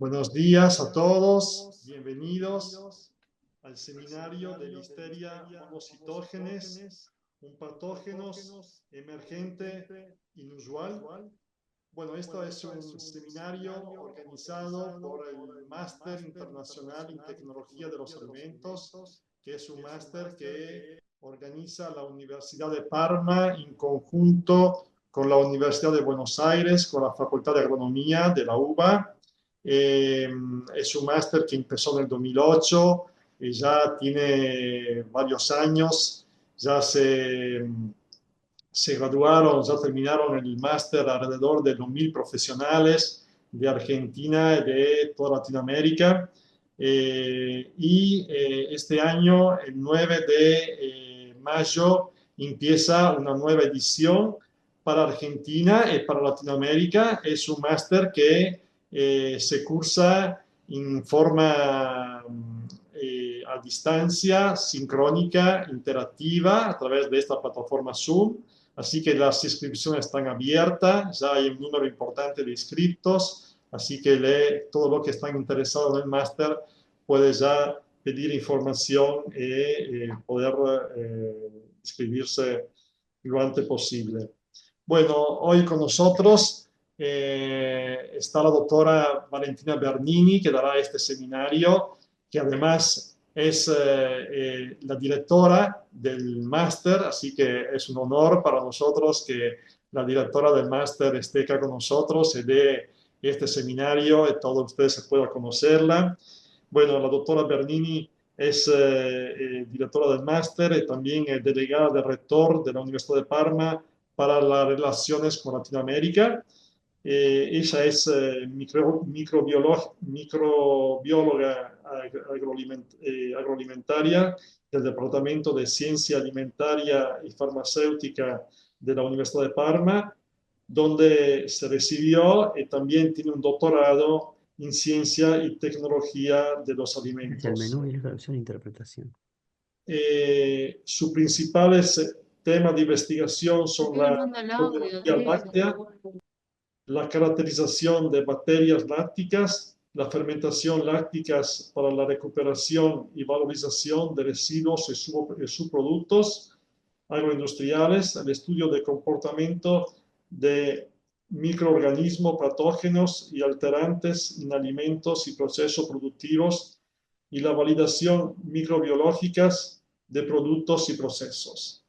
Buenos días a todos, bienvenidos al seminario de Listeria monocytogenes, un patógeno emergente inusual. Bueno, esto es un seminario organizado por el Máster Internacional en Tecnología de los Alimentos, que es un máster que organiza la Universidad de Parma en conjunto con la Universidad de Buenos Aires, con la Facultad de Agronomía de la UBA. Es un máster que empezó en el 2008 y ya tiene varios años, ya se graduaron, ya terminaron el máster alrededor de 2.000 profesionales de Argentina y de toda Latinoamérica. Este año, el 9 de mayo, empieza una nueva edición para Argentina y para Latinoamérica. Es un máster que se cursa en forma a distancia, sincrónica, interactiva, a través de esta plataforma Zoom. Así que las inscripciones están abiertas, ya hay un número importante de inscritos, así que todo lo que están interesados en el máster puede ya pedir información y poder inscribirse lo antes posible. Bueno, hoy con nosotros está la doctora Valentina Bernini, que dará este seminario, que además es la directora del máster, así que es un honor para nosotros que la directora del máster esté acá con nosotros y dé este seminario y todos ustedes puedan conocerla. Bueno, la doctora Bernini es directora del máster y también delegada de rector de la Universidad de Parma para las relaciones con Latinoamérica. Ella es microbióloga agroalimentaria del Departamento de Ciencia Alimentaria y Farmacéutica de la Universidad de Parma, donde se recibió y también tiene un doctorado en Ciencia y Tecnología de los Hacia el Alimentos. menú y la traducción e interpretación. Sus principales temas de investigación son Estoy la armando el audio, biología Andrés. láctea, la caracterización de bacterias lácticas, la fermentación lácticas para la recuperación y valorización de residuos y subproductos agroindustriales, el estudio de comportamiento de microorganismos patógenos y alterantes en alimentos y procesos productivos y la validación microbiológicas de productos y procesos.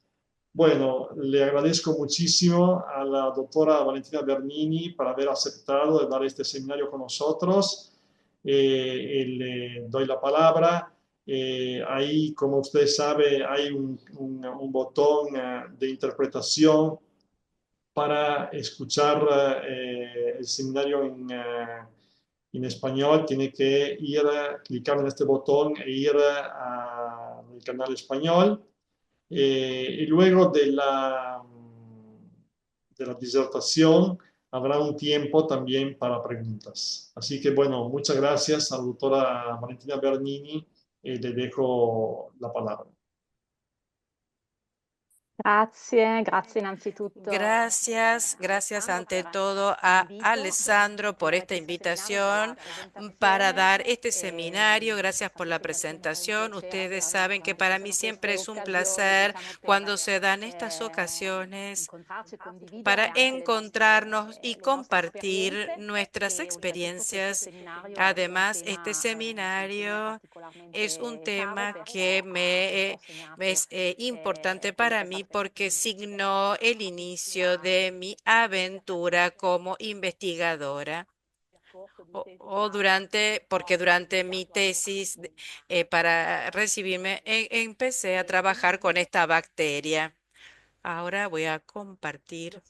Bueno, le agradezco muchísimo a la doctora Valentina Bernini por haber aceptado de dar este seminario con nosotros. Le doy la palabra. Ahí, como usted sabe, hay un botón de interpretación para escuchar el seminario en español. Tiene que ir, clicar en este botón e ir al canal español. Y luego de la disertación habrá un tiempo también para preguntas. Así que bueno, muchas gracias a la doctora Valentina Bernini. Le dejo la palabra. Grazie innanzitutto. Gracias ante todo a Alessandro por esta invitación para dar este seminario. Gracias por la presentación. Ustedes saben que para mí siempre es un placer cuando se dan estas ocasiones para encontrarnos y compartir nuestras experiencias. Además, este seminario es un tema que es importante para mí porque signó el inicio de mi aventura como investigadora. Porque durante mi tesis para recibirme empecé a trabajar con esta bacteria. Ahora voy a compartir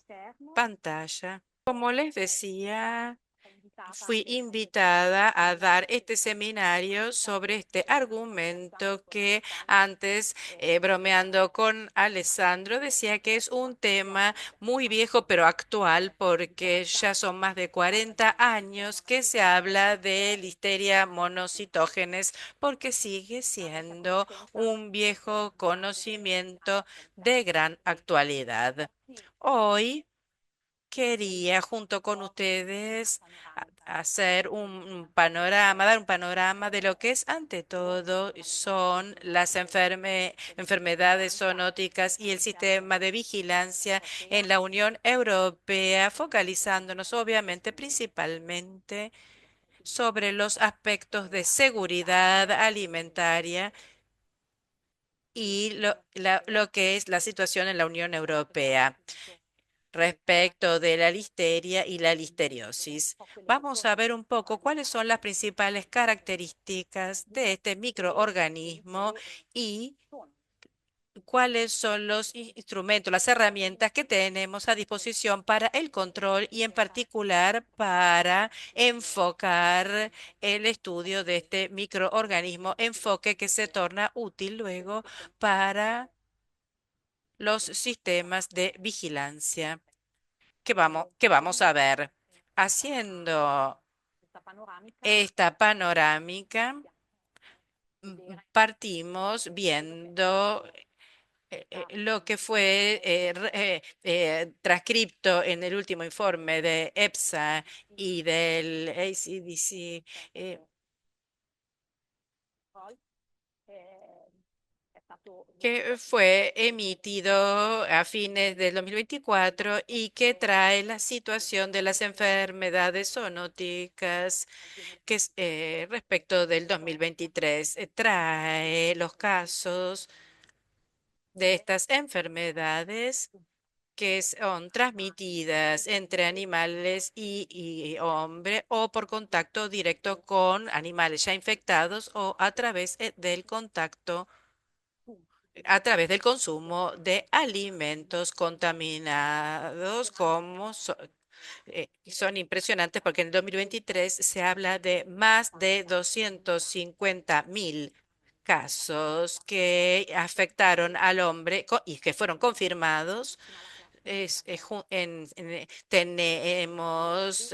pantalla. Como les decía, fui invitada a dar este seminario sobre este argumento que antes, bromeando con Alessandro, decía que es un tema muy viejo pero actual porque ya son más de 40 años que se habla de Listeria monocytogenes porque sigue siendo un viejo conocimiento de gran actualidad. Hoy quería junto con ustedes hacer un panorama, dar un panorama de lo que es ante todo son las enfermedades zoonóticas y el sistema de vigilancia en la Unión Europea, focalizándonos obviamente principalmente sobre los aspectos de seguridad alimentaria y lo que es la situación en la Unión Europea respecto de la listeria y la listeriosis. Vamos a ver un poco cuáles son las principales características de este microorganismo y cuáles son los instrumentos, las herramientas que tenemos a disposición para el control y en particular para enfocar el estudio de este microorganismo, enfoque que se torna útil luego para los sistemas de vigilancia que vamos a ver. Haciendo esta panorámica, partimos viendo lo que fue transcripto en el último informe de EPSA y del ACDC. Que fue emitido a fines del 2024 y que trae la situación de las enfermedades zoonóticas que es respecto del 2023. Trae los casos de estas enfermedades que son transmitidas entre animales y hombre o por contacto directo con animales ya infectados o a través del consumo de alimentos contaminados como son impresionantes porque en el 2023 se habla de más de 250.000 casos que afectaron al hombre y que fueron confirmados tenemos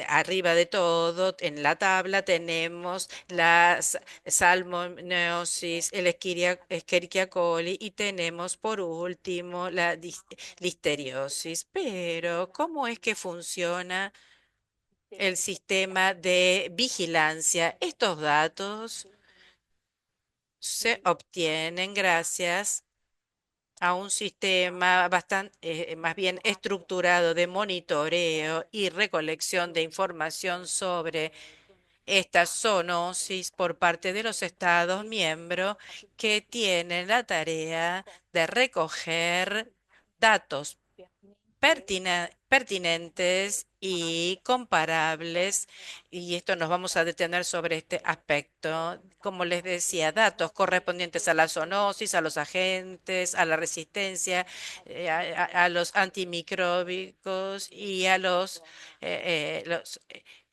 arriba de todo, en la tabla tenemos la salmoniosis, el Escherichia coli y tenemos por último la listeriosis. Pero, ¿cómo es que funciona el sistema de vigilancia? Estos datos se obtienen gracias a un sistema bastante, más bien estructurado de monitoreo y recolección de información sobre esta zoonosis por parte de los Estados miembros que tienen la tarea de recoger datos pertinentes y comparables, y esto nos vamos a detener sobre este aspecto. Como les decía, datos correspondientes a la zoonosis, a los agentes, a la resistencia, a los antimicróbicos y a los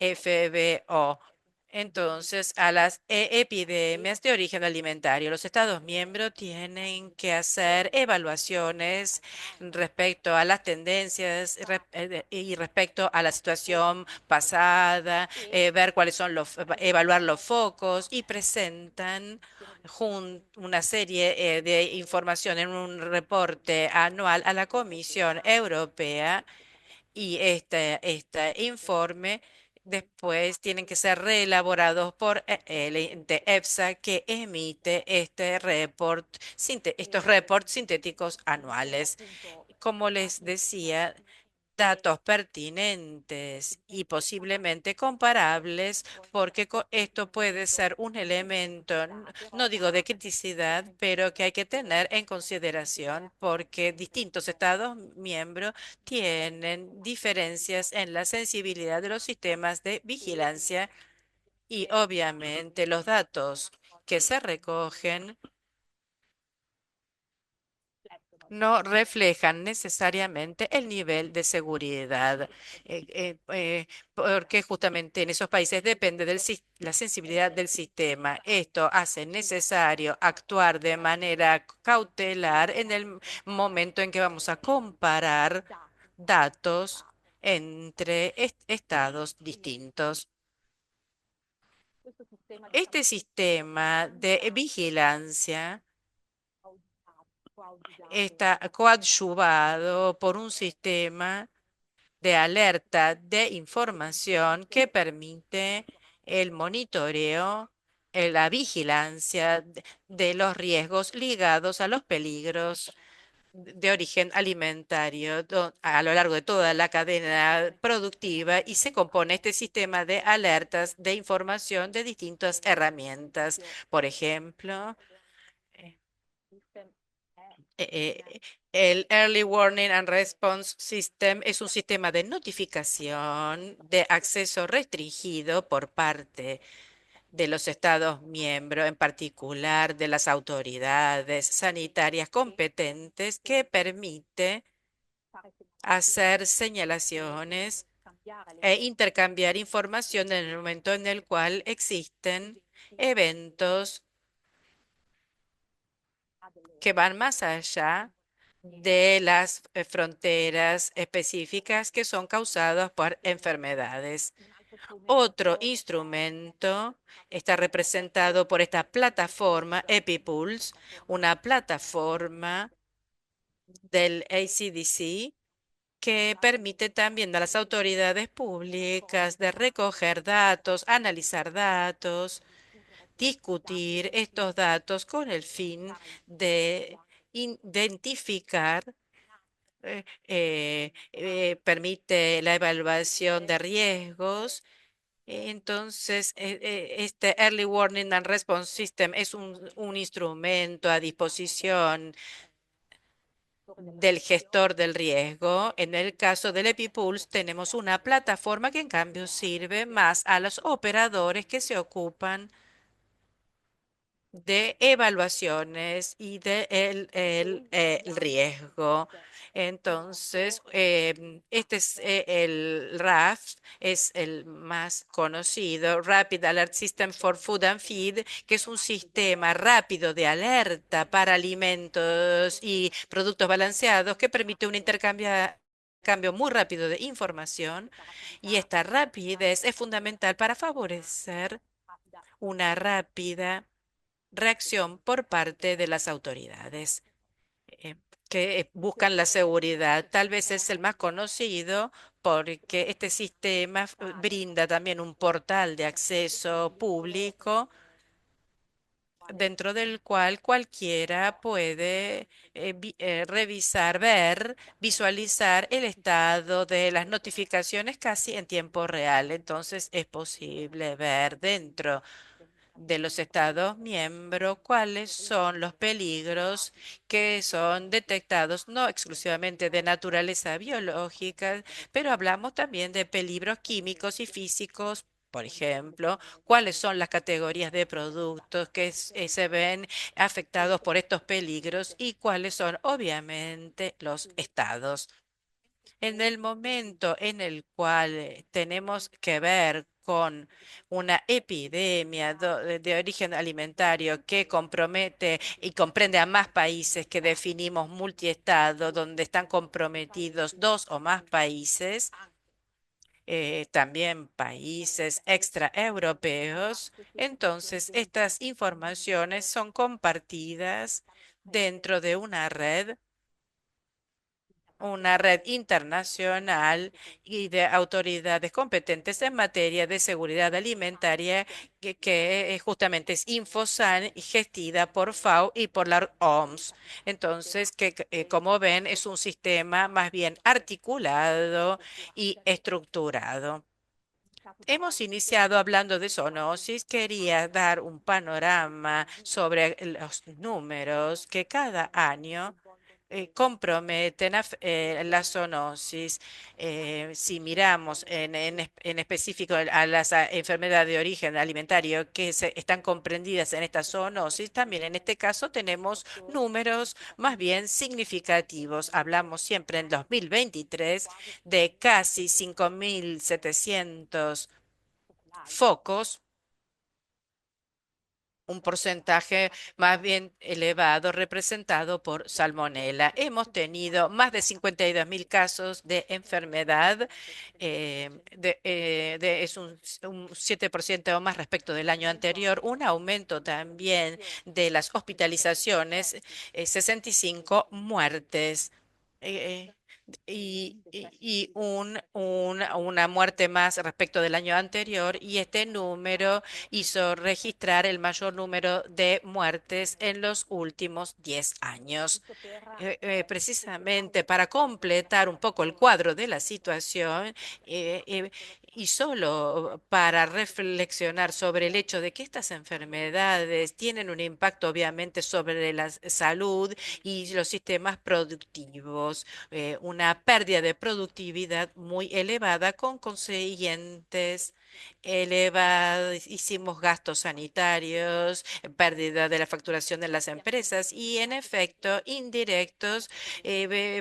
FBO. Entonces, a las epidemias de origen alimentario, los Estados miembros tienen que hacer evaluaciones respecto a las tendencias y respecto a la situación pasada, ver cuáles son evaluar los focos y presentan una serie de información en un reporte anual a la Comisión Europea y este informe después tienen que ser reelaborados por el ente EFSA que emite estos reports sintéticos anuales. Como les decía, datos pertinentes y posiblemente comparables, porque esto puede ser un elemento, no digo de criticidad, pero que hay que tener en consideración porque distintos Estados miembros tienen diferencias en la sensibilidad de los sistemas de vigilancia y obviamente los datos que se recogen no reflejan necesariamente el nivel de seguridad, porque justamente en esos países depende de la sensibilidad del sistema. Esto hace necesario actuar de manera cautelar en el momento en que vamos a comparar datos entre estados distintos. Este sistema de vigilancia está coadyuvado por un sistema de alerta de información que permite el monitoreo, la vigilancia de los riesgos ligados a los peligros de origen alimentario a lo largo de toda la cadena productiva y se compone este sistema de alertas de información de distintas herramientas. Por ejemplo, eh, el Early Warning and Response System es un sistema de notificación de acceso restringido por parte de los Estados miembros, en particular de las autoridades sanitarias competentes, que permite hacer señalaciones e intercambiar información en el momento en el cual existen eventos que van más allá de las fronteras específicas que son causadas por enfermedades. Otro instrumento está representado por esta plataforma EpiPulse, una plataforma del ACDC que permite también a las autoridades públicas de recoger datos, analizar datos, discutir estos datos con el fin de identificar, permite la evaluación de riesgos. Entonces, este Early Warning and Response System es un instrumento a disposición del gestor del riesgo. En el caso del EpiPulse tenemos una plataforma que en cambio sirve más a los operadores que se ocupan de evaluaciones y de el riesgo. Entonces, este es el RAF, es el más conocido, Rapid Alert System for Food and Feed, que es un sistema rápido de alerta para alimentos y productos balanceados que permite un cambio muy rápido de información, y esta rapidez es fundamental para favorecer una rápida reacción por parte de las autoridades eh, que buscan la seguridad. Tal vez es el más conocido porque este sistema brinda también un portal de acceso público dentro del cual cualquiera puede revisar, ver, visualizar el estado de las notificaciones casi en tiempo real. Entonces es posible ver dentro de los Estados miembros cuáles son los peligros que son detectados, no exclusivamente de naturaleza biológica, pero hablamos también de peligros químicos y físicos. Por ejemplo, cuáles son las categorías de productos que se ven afectados por estos peligros y cuáles son obviamente los estados. En el momento en el cual tenemos que ver con una epidemia de origen alimentario que compromete y comprende a más países, que definimos multiestado, donde están comprometidos dos o más países, también países extraeuropeos, entonces estas informaciones son compartidas dentro de una red internacional y de autoridades competentes en materia de seguridad alimentaria que justamente es Infosan, y gestida por FAO y por la OMS. Entonces, como ven, es un sistema más bien articulado y estructurado. Hemos iniciado hablando de zoonosis. Quería dar un panorama sobre los números que cada año comprometen la zoonosis. Si miramos en específico a las enfermedades de origen alimentario que están comprendidas en esta zoonosis, también en este caso tenemos números más bien significativos. Hablamos siempre en 2023 de casi 5.700 focos, un porcentaje más bien elevado representado por salmonela. Hemos tenido más de 52.000 casos de enfermedad, es un 7% más respecto del año anterior, un aumento también de las hospitalizaciones, 65 muertes. una muerte más respecto del año anterior, y este número hizo registrar el mayor número de muertes en los últimos 10 años. Precisamente para completar un poco el cuadro de la situación, y solo para reflexionar sobre el hecho de que estas enfermedades tienen un impacto obviamente sobre la salud y los sistemas productivos, una pérdida de productividad muy elevada con consiguientes elevadísimos gastos sanitarios, pérdida de la facturación de las empresas y en efecto indirectos.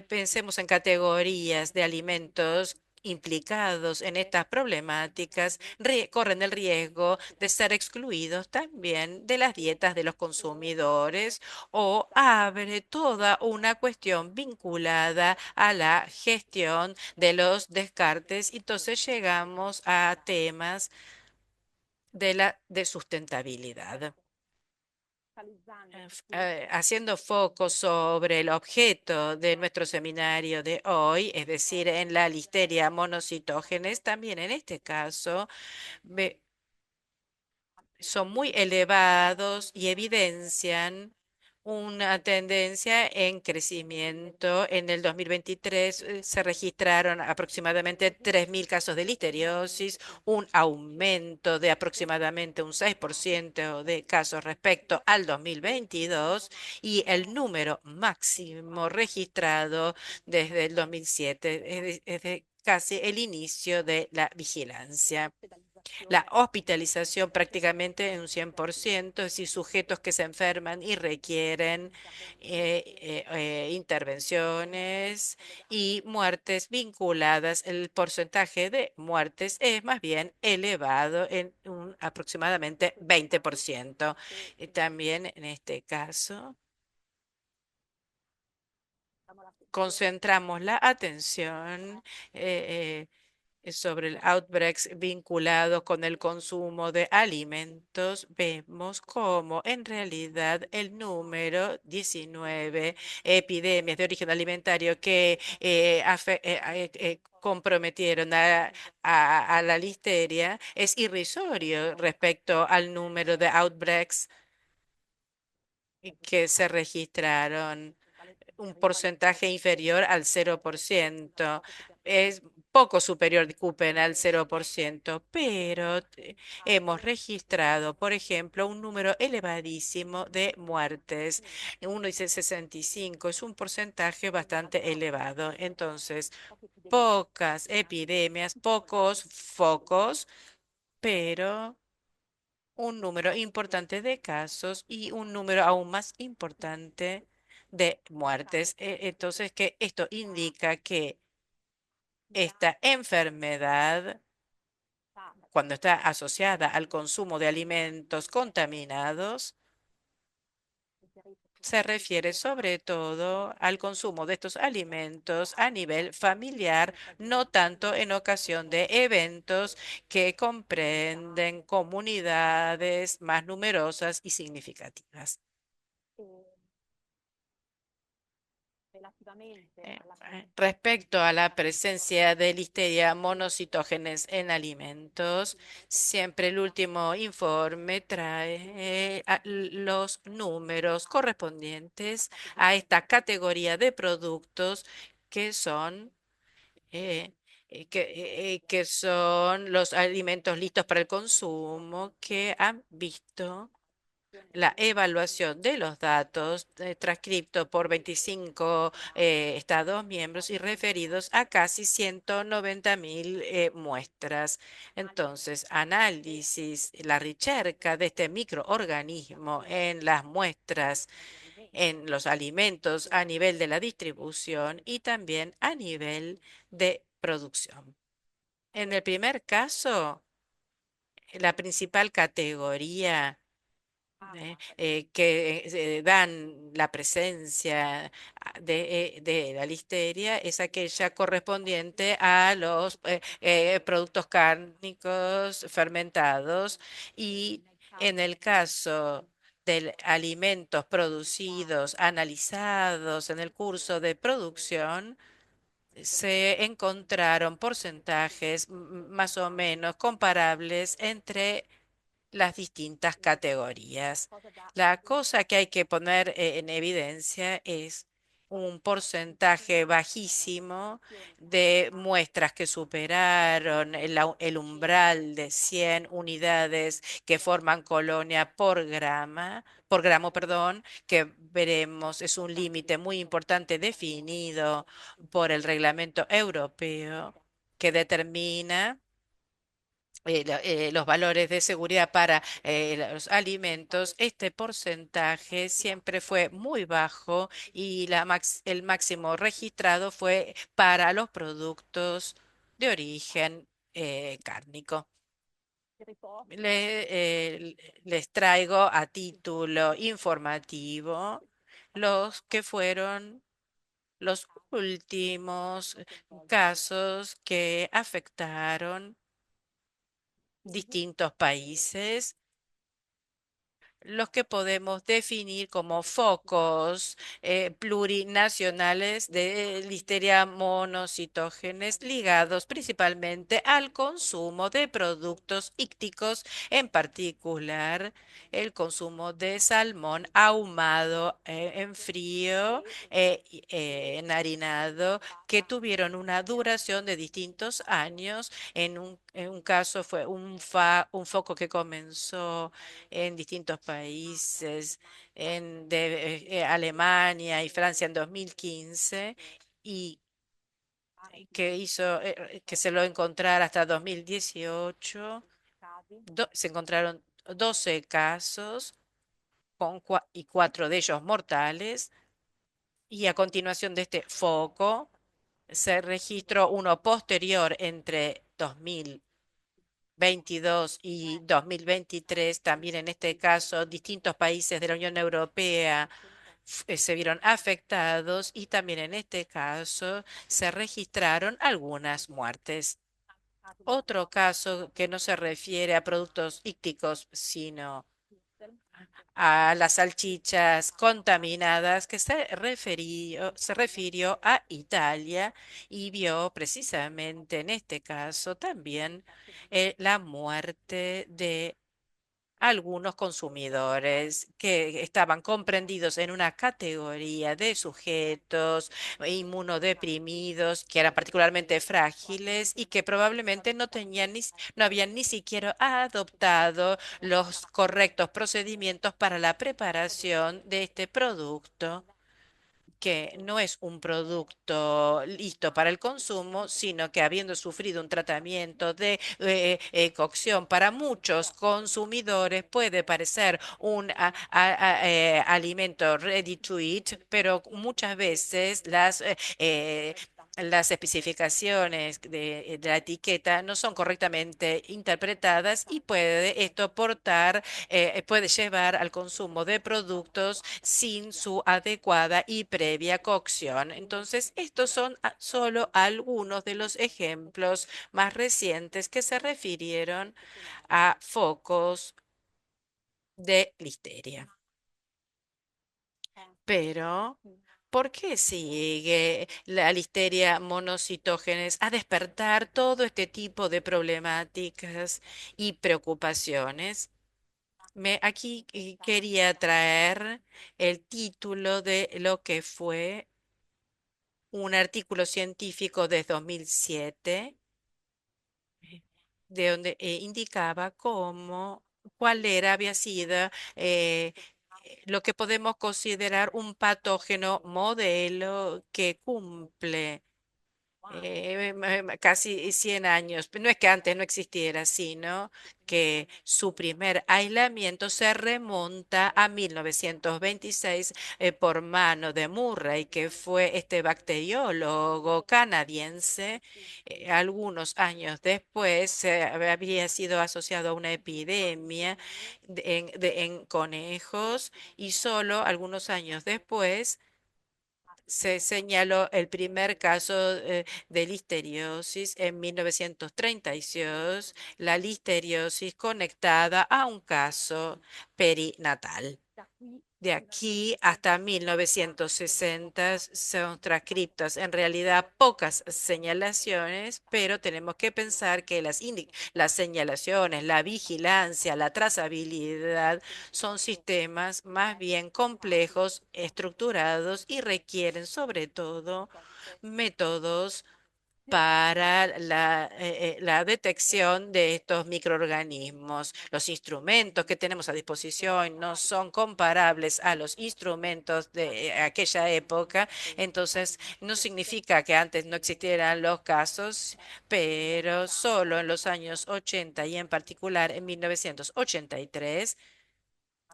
Pensemos en categorías de alimentos implicados en estas problemáticas corren el riesgo de ser excluidos también de las dietas de los consumidores, o abre toda una cuestión vinculada a la gestión de los descartes. Entonces llegamos a temas de sustentabilidad. Haciendo foco sobre el objeto de nuestro seminario de hoy, es decir, en la listeria monocitógenes, también en este caso son muy elevados y evidencian una tendencia en crecimiento. En el 2023 se registraron aproximadamente 3.000 casos de listeriosis, un aumento de aproximadamente un 6% de casos respecto al 2022 y el número máximo registrado desde el 2007, es de casi el inicio de la vigilancia. La hospitalización prácticamente en un 100%, es decir, sujetos que se enferman y requieren intervenciones y muertes vinculadas. El porcentaje de muertes es más bien elevado en un aproximadamente 20%. También en este caso concentramos la atención sobre el outbreaks vinculados con el consumo de alimentos. Vemos cómo en realidad el número 19 epidemias de origen alimentario que comprometieron a la listeria es irrisorio respecto al número de outbreaks que se registraron, un porcentaje inferior al 0%. Es poco superior, disculpen, al 0%, pero hemos registrado, por ejemplo, un número elevadísimo de muertes. Uno dice 65, es un porcentaje bastante elevado. Entonces, pocas epidemias, pocos focos, pero un número importante de casos y un número aún más importante de muertes. Entonces, que esto indica que esta enfermedad, cuando está asociada al consumo de alimentos contaminados, se refiere sobre todo al consumo de estos alimentos a nivel familiar, no tanto en ocasión de eventos que comprenden comunidades más numerosas y significativas. Respecto a la presencia de listeria monocitógenes en alimentos, siempre el último informe trae los números correspondientes a esta categoría de productos que son que son los alimentos listos para el consumo, que han visto la evaluación de los datos transcriptos por 25 Estados miembros y referidos a casi 190.000 muestras. Entonces, análisis, la ricerca de este microorganismo en las muestras, en los alimentos a nivel de la distribución y también a nivel de producción. En el primer caso, la principal categoría que dan la presencia de la listeria es aquella correspondiente a los productos cárnicos fermentados, y en el caso de alimentos producidos, analizados en el curso de producción, se encontraron porcentajes más o menos comparables entre las distintas categorías. La cosa que hay que poner en evidencia es un porcentaje bajísimo de muestras que superaron el umbral de 100 unidades que forman colonia por gramo, perdón, que veremos es un límite muy importante definido por el reglamento europeo que determina los valores de seguridad para los alimentos. Este porcentaje siempre fue muy bajo y el máximo registrado fue para los productos de origen cárnico. Les traigo a título informativo los que fueron los últimos casos que afectaron distintos países, los que podemos definir como focos plurinacionales de Listeria monocitógenes ligados principalmente al consumo de productos ícticos, en particular el consumo de salmón ahumado en frío, enharinado, que tuvieron una duración de distintos años. En un caso fue un foco que comenzó en distintos países, Alemania y Francia en 2015, y que se lo encontrara hasta 2018. Se encontraron 12 casos y 4 de ellos mortales. Y a continuación de este foco se registró uno posterior entre 2022 y 2023, también en este caso distintos países de la Unión Europea se vieron afectados y también en este caso se registraron algunas muertes. Otro caso que no se refiere a productos ícticos, sino a las salchichas contaminadas, que se refirió a Italia y vio precisamente en este caso también la muerte de algunos consumidores que estaban comprendidos en una categoría de sujetos inmunodeprimidos que eran particularmente frágiles y que probablemente no habían ni siquiera adoptado los correctos procedimientos para la preparación de este producto, que no es un producto listo para el consumo, sino que habiendo sufrido un tratamiento de cocción para muchos consumidores puede parecer un alimento ready to eat, pero muchas veces las especificaciones de la etiqueta no son correctamente interpretadas y puede esto puede llevar al consumo de productos sin su adecuada y previa cocción. Entonces, estos son solo algunos de los ejemplos más recientes que se refirieron a focos de listeria. Pero, ¿por qué sigue la listeria monocitógenes a despertar todo este tipo de problemáticas y preocupaciones? Aquí quería traer el título de lo que fue un artículo científico de 2007, de donde indicaba había sido eh, lo que podemos considerar un patógeno modelo que cumple casi 100 años. No es que antes no existiera, sino que su primer aislamiento se remonta a 1926 por mano de Murray, que fue este bacteriólogo canadiense. Algunos años después había sido asociado a una epidemia en conejos, y solo algunos años después se señaló el primer caso de listeriosis en 1936, la listeriosis conectada a un caso perinatal. De aquí hasta 1960 son transcriptos. En realidad, pocas señalaciones, pero tenemos que pensar que las señalaciones, la vigilancia, la trazabilidad son sistemas más bien complejos, estructurados y requieren sobre todo métodos para la detección de estos microorganismos. Los instrumentos que tenemos a disposición no son comparables a los instrumentos de aquella época, entonces no significa que antes no existieran los casos, pero solo en los años 80 y en particular en 1983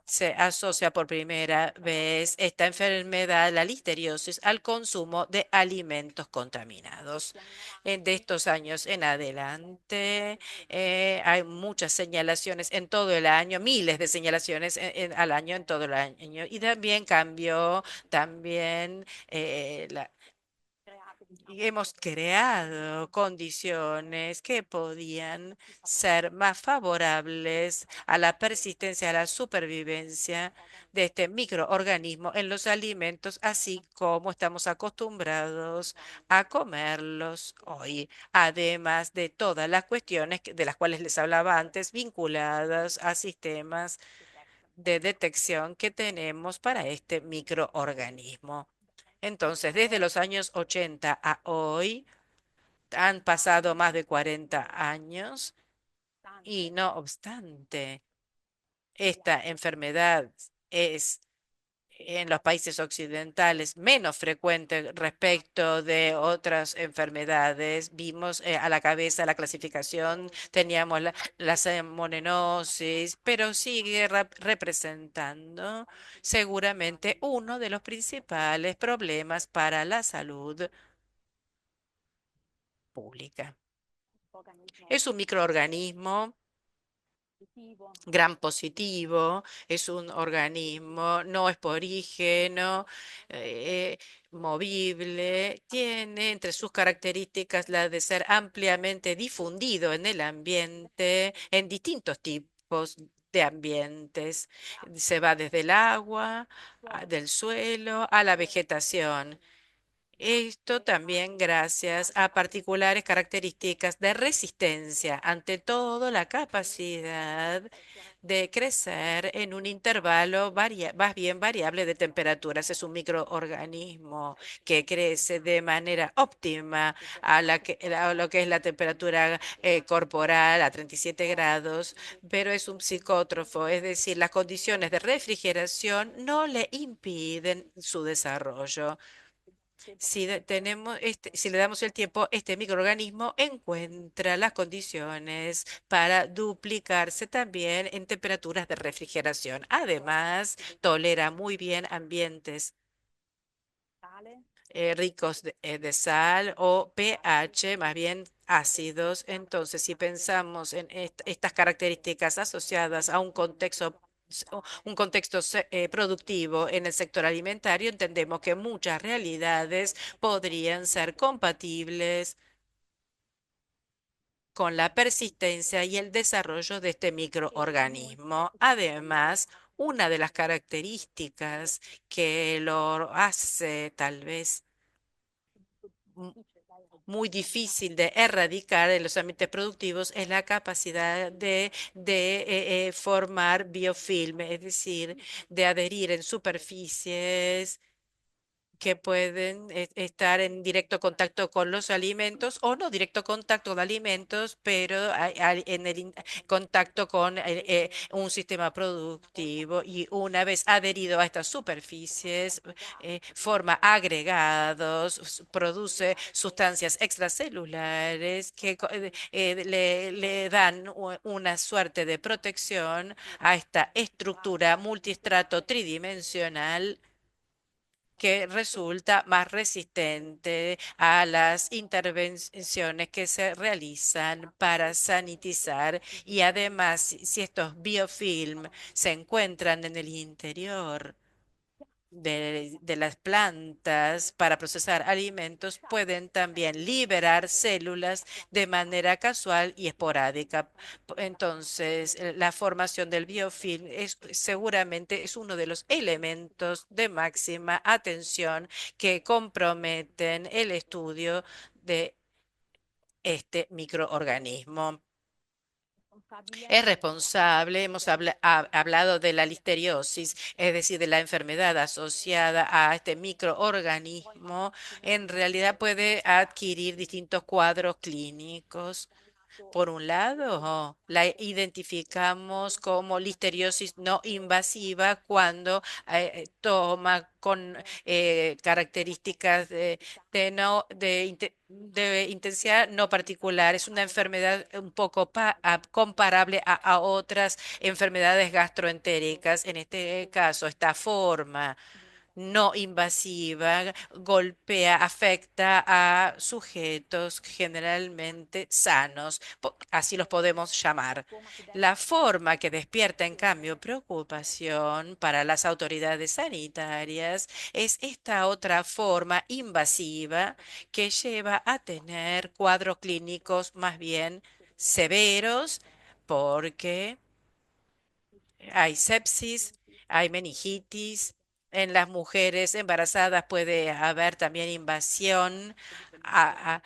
se asocia por primera vez esta enfermedad, la listeriosis, al consumo de alimentos contaminados. De estos años en adelante, hay muchas señalaciones en todo el año, miles de señalaciones al año en todo el año. Y también cambió también y hemos creado condiciones que podían ser más favorables a la persistencia, a la supervivencia de este microorganismo en los alimentos, así como estamos acostumbrados a comerlos hoy, además de todas las cuestiones de las cuales les hablaba antes, vinculadas a sistemas de detección que tenemos para este microorganismo. Entonces, desde los años 80 a hoy, han pasado más de 40 años y no obstante, esta enfermedad es en los países occidentales menos frecuente respecto de otras enfermedades. Vimos a la cabeza la clasificación, teníamos la salmonenosis, pero sigue representando seguramente uno de los principales problemas para la salud pública. Es un microorganismo gran positivo, es un organismo no esporígeno, eh, movible, tiene entre sus características la de ser ampliamente difundido en el ambiente, en distintos tipos de ambientes. Se va desde el agua, del suelo, a la vegetación. Esto también gracias a particulares características de resistencia, ante todo la capacidad de crecer en un intervalo más bien variable de temperaturas. Es un microorganismo que crece de manera óptima a lo que es la temperatura corporal a 37 grados, pero es un psicótrofo, es decir, las condiciones de refrigeración no le impiden su desarrollo. Si le damos el tiempo, este microorganismo encuentra las condiciones para duplicarse también en temperaturas de refrigeración. Además, tolera muy bien ambientes ricos de sal o pH más bien ácidos. Entonces, si pensamos en estas características asociadas a un contexto productivo en el sector alimentario, entendemos que muchas realidades podrían ser compatibles con la persistencia y el desarrollo de este microorganismo. Además, una de las características que lo hace tal vez m- muy difícil de erradicar en los ambientes productivos es la capacidad de formar biofilm, es decir, de adherir en superficies que pueden estar en directo contacto con los alimentos o no directo contacto con alimentos, pero en el contacto con un sistema productivo y una vez adherido a estas superficies, forma agregados, produce sustancias extracelulares que le dan una suerte de protección a esta estructura multistrato tridimensional que resulta más resistente a las intervenciones que se realizan para sanitizar y además si estos biofilm se encuentran en el interior de las plantas para procesar alimentos pueden también liberar células de manera casual y esporádica. Entonces, la formación del biofilm seguramente es uno de los elementos de máxima atención que comprometen el estudio de este microorganismo. Es responsable, hemos hablado de la listeriosis, es decir, de la enfermedad asociada a este microorganismo. En realidad puede adquirir distintos cuadros clínicos. Por un lado, la identificamos como listeriosis no invasiva cuando toma con características de intensidad no particular. Es una enfermedad un poco comparable a otras enfermedades gastroentéricas. En este caso, esta forma no invasiva golpea, afecta a sujetos generalmente sanos, así los podemos llamar. La forma que despierta, en cambio, preocupación para las autoridades sanitarias es esta otra forma invasiva que lleva a tener cuadros clínicos más bien severos porque hay sepsis, hay meningitis. En las mujeres embarazadas puede haber también invasión a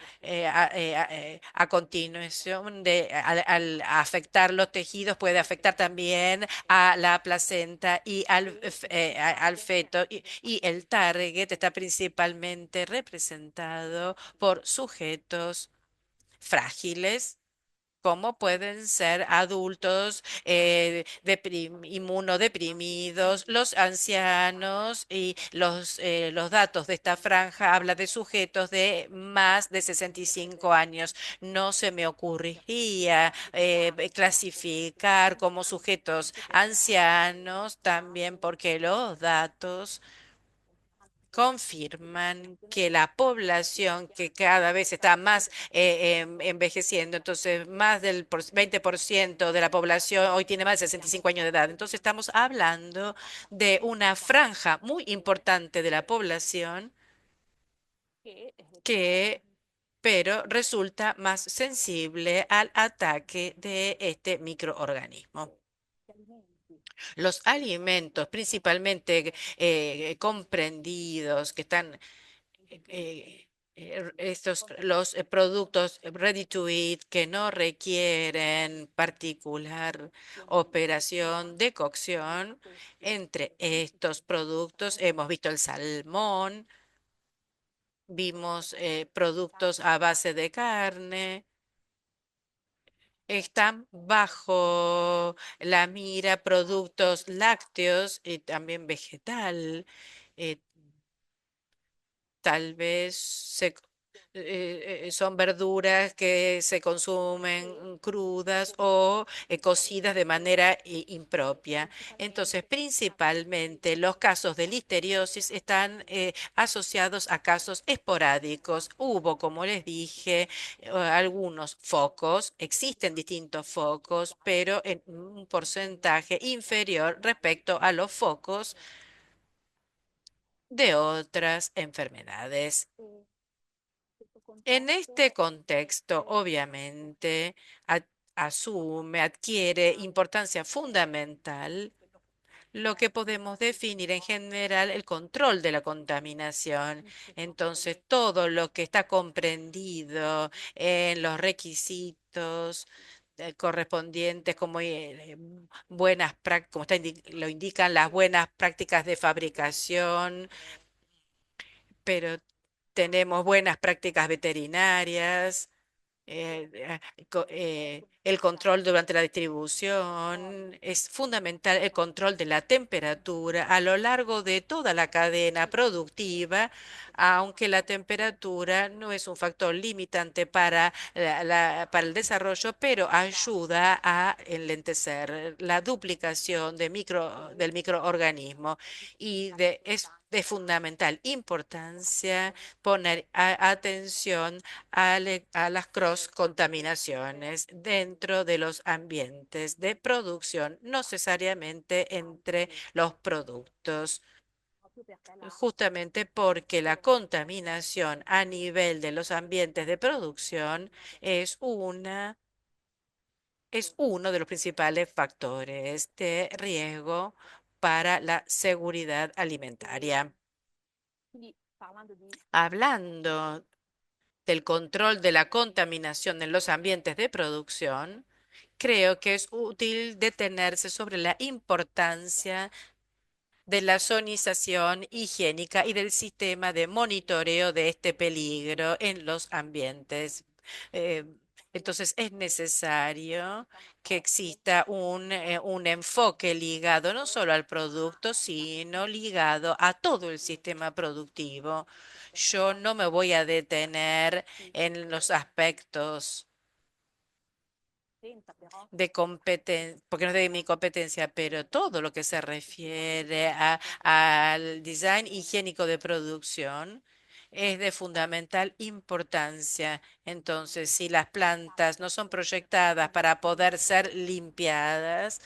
continuación al afectar los tejidos, puede afectar también a la placenta y al feto. Y el target está principalmente representado por sujetos frágiles como pueden ser adultos inmunodeprimidos, los ancianos y los datos de esta franja habla de sujetos de más de 65 años. No se me ocurriría clasificar como sujetos ancianos también porque los datos confirman que la población que cada vez está más envejeciendo, entonces más del 20% de la población hoy tiene más de 65 años de edad. Entonces estamos hablando de una franja muy importante de la población que pero resulta más sensible al ataque de este microorganismo. Los alimentos principalmente comprendidos que están los productos ready to eat que no requieren particular operación de cocción. Entre estos productos hemos visto el salmón, vimos productos a base de carne. Están bajo la mira productos lácteos y también vegetal. eh, Tal vez son verduras que se consumen crudas o cocidas de manera impropia. Entonces, principalmente los casos de listeriosis están asociados a casos esporádicos. Hubo, como les dije, algunos focos, existen distintos focos, pero en un porcentaje inferior respecto a los focos de otras enfermedades. En este contexto, obviamente, adquiere importancia fundamental lo que podemos definir en general el control de la contaminación. Entonces, todo lo que está comprendido en los requisitos correspondientes como como lo indican las buenas prácticas de fabricación, pero tenemos buenas prácticas veterinarias, el control durante la distribución, es fundamental el control de la temperatura a lo largo de toda la cadena productiva, aunque la temperatura no es un factor limitante para, para el desarrollo, pero ayuda a enlentecer la duplicación del microorganismo es de fundamental importancia poner atención a las cross-contaminaciones dentro de los ambientes de producción, no necesariamente entre los productos. justamente porque la contaminación a nivel de los ambientes de producción es uno de los principales factores de riesgo para la seguridad alimentaria. Hablando del control de la contaminación en los ambientes de producción, creo que es útil detenerse sobre la importancia de la zonización higiénica y del sistema de monitoreo de este peligro en los ambientes. Eh, entonces es necesario que exista un enfoque ligado no solo al producto, sino ligado a todo el sistema productivo. Yo no me voy a detener en los aspectos de competencia, porque no es de mi competencia, pero todo lo que se refiere al design higiénico de producción es de fundamental importancia. Entonces, si las plantas no son proyectadas para poder ser limpiadas,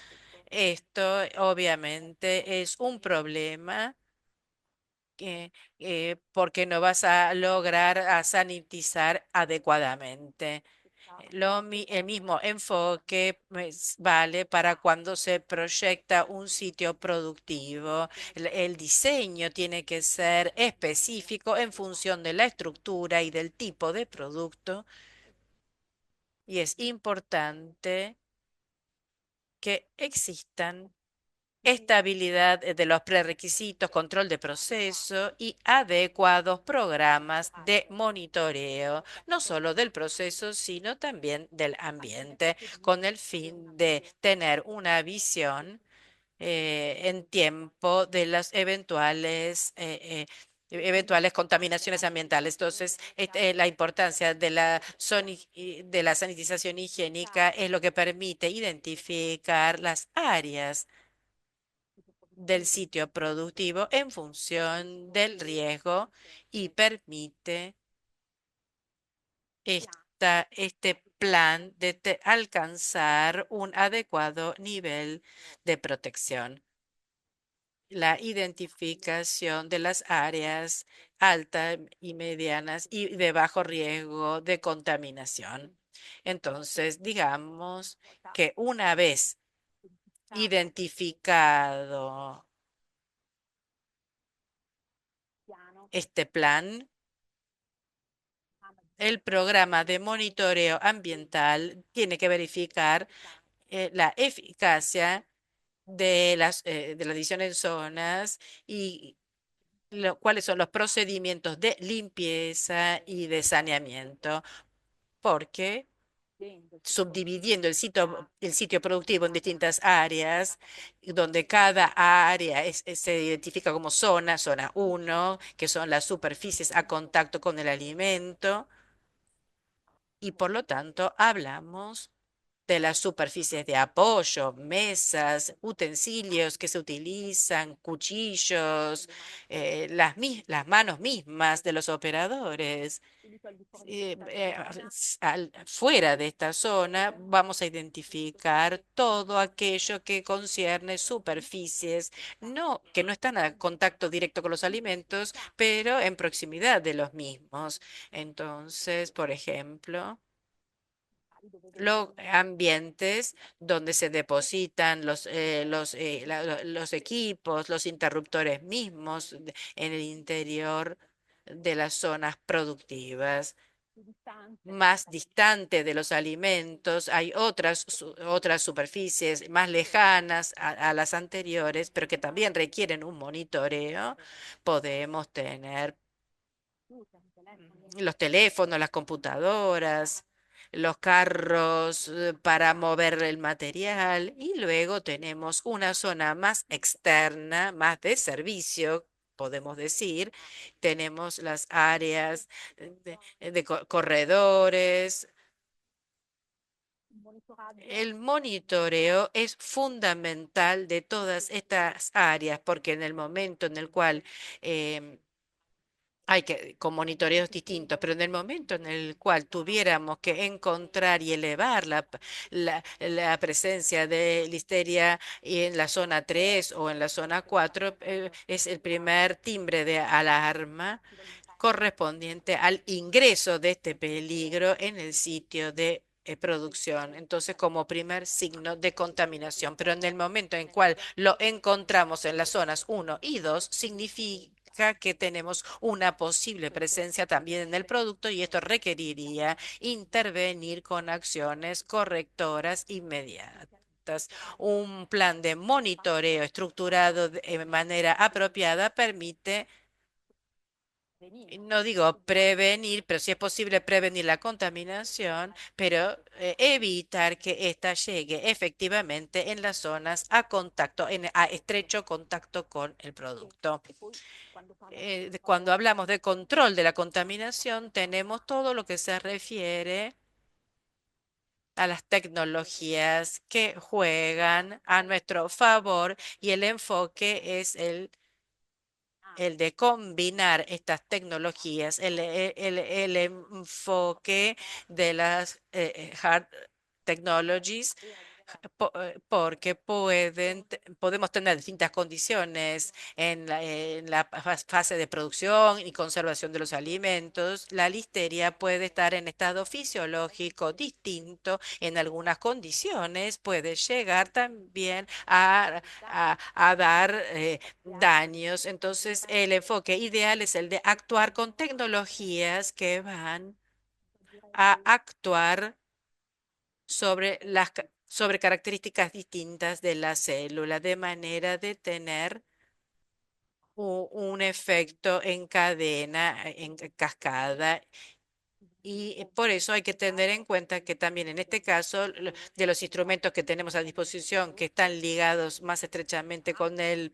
esto obviamente es un problema que, porque no vas a lograr sanitizar adecuadamente. El mismo enfoque pues, vale para cuando se proyecta un sitio productivo. El diseño tiene que ser específico en función de la estructura y del tipo de producto. Y es importante que existan estabilidad de los prerequisitos, control de proceso y adecuados programas de monitoreo, no solo del proceso, sino también del ambiente, con el fin de tener una visión en tiempo de las eventuales contaminaciones ambientales. Entonces, la importancia de de la sanitización higiénica es lo que permite identificar las áreas del sitio productivo en función del riesgo y permite este plan de alcanzar un adecuado nivel de protección. La identificación de las áreas altas y medianas y de bajo riesgo de contaminación. Entonces, digamos que una vez identificado este plan, el programa de monitoreo ambiental tiene que verificar la eficacia de la adición en zonas y cuáles son los procedimientos de limpieza y de saneamiento, porque subdividiendo el sitio productivo en distintas áreas, donde cada área se identifica como zona 1, que son las superficies a contacto con el alimento, y por lo tanto hablamos de las superficies de apoyo, mesas, utensilios que se utilizan, cuchillos, las manos mismas de los operadores. Fuera de esta zona vamos a identificar todo aquello que concierne superficies que no están a contacto directo con los alimentos, pero en proximidad de los mismos. Entonces, por ejemplo, los ambientes donde se depositan los equipos, los interruptores mismos en el interior de las zonas productivas. Más distante de los alimentos, hay otras superficies más lejanas a las anteriores, pero que también requieren un monitoreo. Podemos tener los teléfonos, las computadoras, los carros para mover el material y luego tenemos una zona más externa, más de servicio, podemos decir. Tenemos las áreas de corredores. El monitoreo es fundamental de todas estas áreas porque en el momento en el cual em, hay que, con monitoreos distintos, pero en el momento en el cual tuviéramos que encontrar y elevar la presencia de listeria en la zona 3 o en la zona 4, es el primer timbre de alarma correspondiente al ingreso de este peligro en el sitio de producción. Entonces, como primer signo de contaminación. Pero en el momento en cual lo encontramos en las zonas 1 y 2, significa que tenemos una posible presencia también en el producto y esto requeriría intervenir con acciones correctoras inmediatas. Un plan de monitoreo estructurado de manera apropiada permite, no digo prevenir, pero si es posible prevenir la contaminación, pero evitar que ésta llegue efectivamente en las zonas a contacto, a estrecho contacto con el producto. Cuando hablamos de control de la contaminación, tenemos todo lo que se refiere a las tecnologías que juegan a nuestro favor y el enfoque es el de combinar estas tecnologías, el enfoque de las hard technologies, porque podemos tener distintas condiciones en la fase de producción y conservación de los alimentos. La listeria puede estar en estado fisiológico distinto en algunas condiciones, puede llegar también a dar daños. Entonces, el enfoque ideal es el de actuar con tecnologías que van a actuar sobre características distintas de la célula, de manera de tener un efecto en cadena, en cascada. Y por eso hay que tener en cuenta que también en este caso de los instrumentos que tenemos a disposición que están ligados más estrechamente con el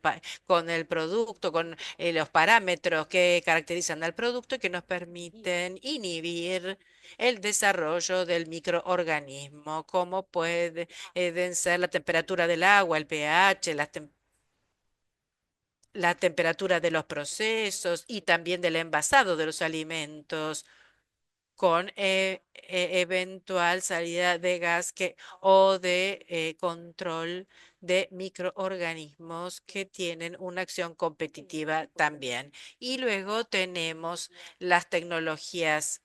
producto, con los parámetros que caracterizan al producto y que nos permiten inhibir el desarrollo del microorganismo, como pueden ser la temperatura del agua, el pH, la temperatura de los procesos y también del envasado de los alimentos con eventual salida de gas o de control de microorganismos que tienen una acción competitiva también. Y luego tenemos las tecnologías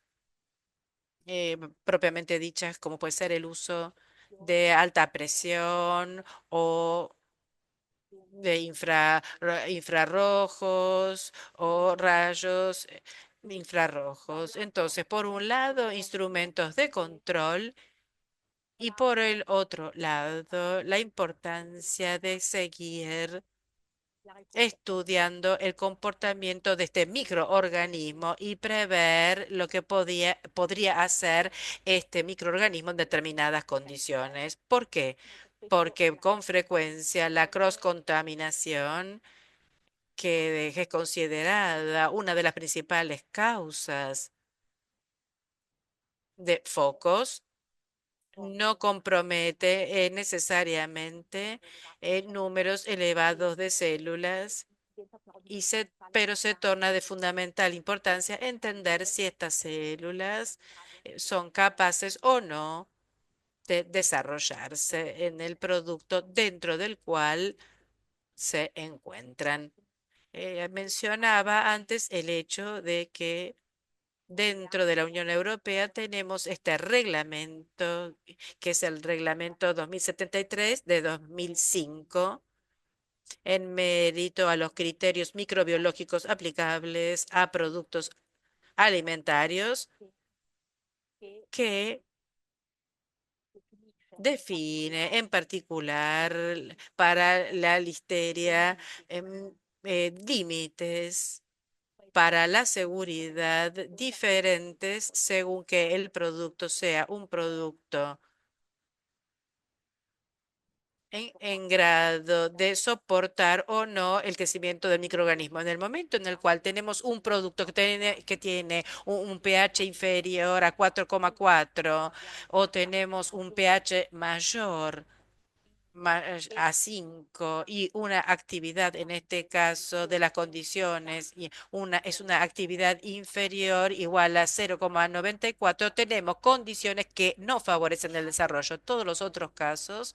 propiamente dichas, como puede ser el uso de alta presión o de infrarrojos o rayos infrarrojos. Entonces, por un lado, instrumentos de control y por el otro lado, la importancia de seguir estudiando el comportamiento de este microorganismo y prever lo que podría hacer este microorganismo en determinadas condiciones. ¿Por qué? Porque con frecuencia la cross-contaminación, que es considerada una de las principales causas de focos, no compromete necesariamente números elevados de células, pero se torna de fundamental importancia entender si estas células son capaces o no de desarrollarse en el producto dentro del cual se encuentran. Mencionaba antes el hecho de que dentro de la Unión Europea tenemos este reglamento, que es el reglamento 2073 de 2005, en mérito a los criterios microbiológicos aplicables a productos alimentarios que define en particular para la listeria límites para la seguridad diferentes según que el producto sea un producto en grado de soportar o no el crecimiento del microorganismo. En el momento en el cual tenemos un producto que tiene un pH inferior a 4,4 o tenemos un pH mayor A5 y una actividad, en este caso de las condiciones, es una actividad inferior igual a 0,94, tenemos condiciones que no favorecen el desarrollo. Todos los otros casos,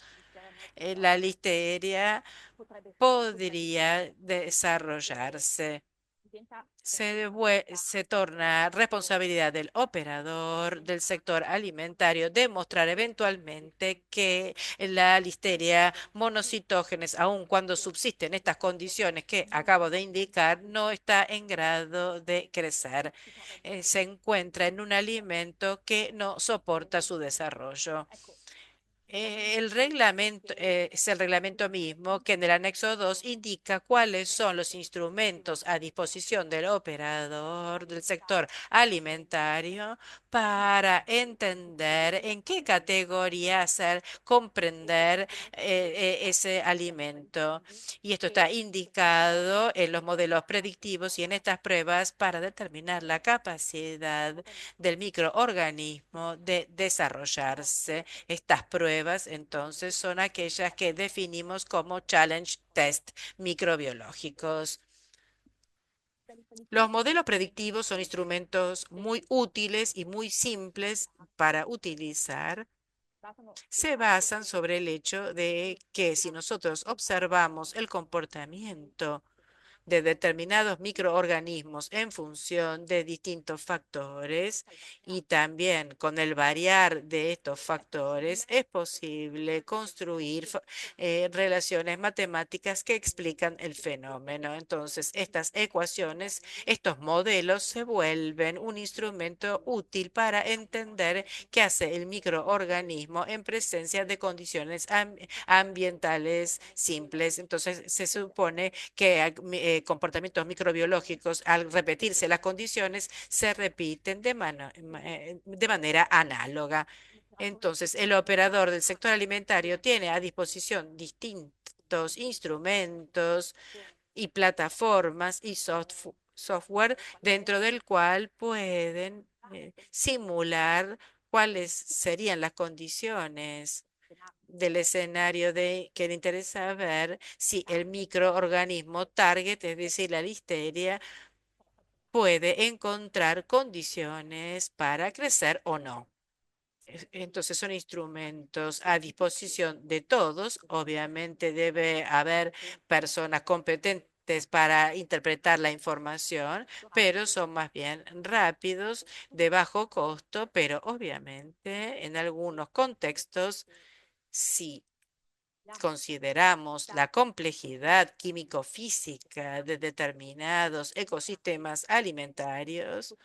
la listeria podría desarrollarse. Se torna responsabilidad del operador del sector alimentario demostrar eventualmente que la listeria monocitógenes, aun cuando subsisten estas condiciones que acabo de indicar, no está en grado de crecer. Se encuentra en un alimento que no soporta su desarrollo. El reglamento es el reglamento mismo que en el anexo 2 indica cuáles son los instrumentos a disposición del operador del sector alimentario para entender en qué categoría hacer comprender ese alimento. Y esto está indicado en los modelos predictivos y en estas pruebas para determinar la capacidad del microorganismo de desarrollarse. Estas pruebas, entonces, son aquellas que definimos como challenge test microbiológicos. Los modelos predictivos son instrumentos muy útiles y muy simples para utilizar. Se basan sobre el hecho de que si nosotros observamos el comportamiento de determinados microorganismos en función de distintos factores y también con el variar de estos factores es posible construir relaciones matemáticas que explican el fenómeno. Entonces, estas ecuaciones, estos modelos se vuelven un instrumento útil para entender qué hace el microorganismo en presencia de condiciones ambientales simples. Entonces, se supone que comportamientos microbiológicos, al repetirse las condiciones, se repiten de manera análoga. Entonces, el operador del sector alimentario tiene a disposición distintos instrumentos y plataformas y software dentro del cual pueden simular cuáles serían las condiciones del escenario que le interesa ver si el microorganismo target, es decir, la listeria, puede encontrar condiciones para crecer o no. Entonces son instrumentos a disposición de todos. Obviamente debe haber personas competentes para interpretar la información, pero son más bien rápidos, de bajo costo, pero obviamente en algunos contextos sí consideramos la complejidad químico-física de determinados ecosistemas alimentarios,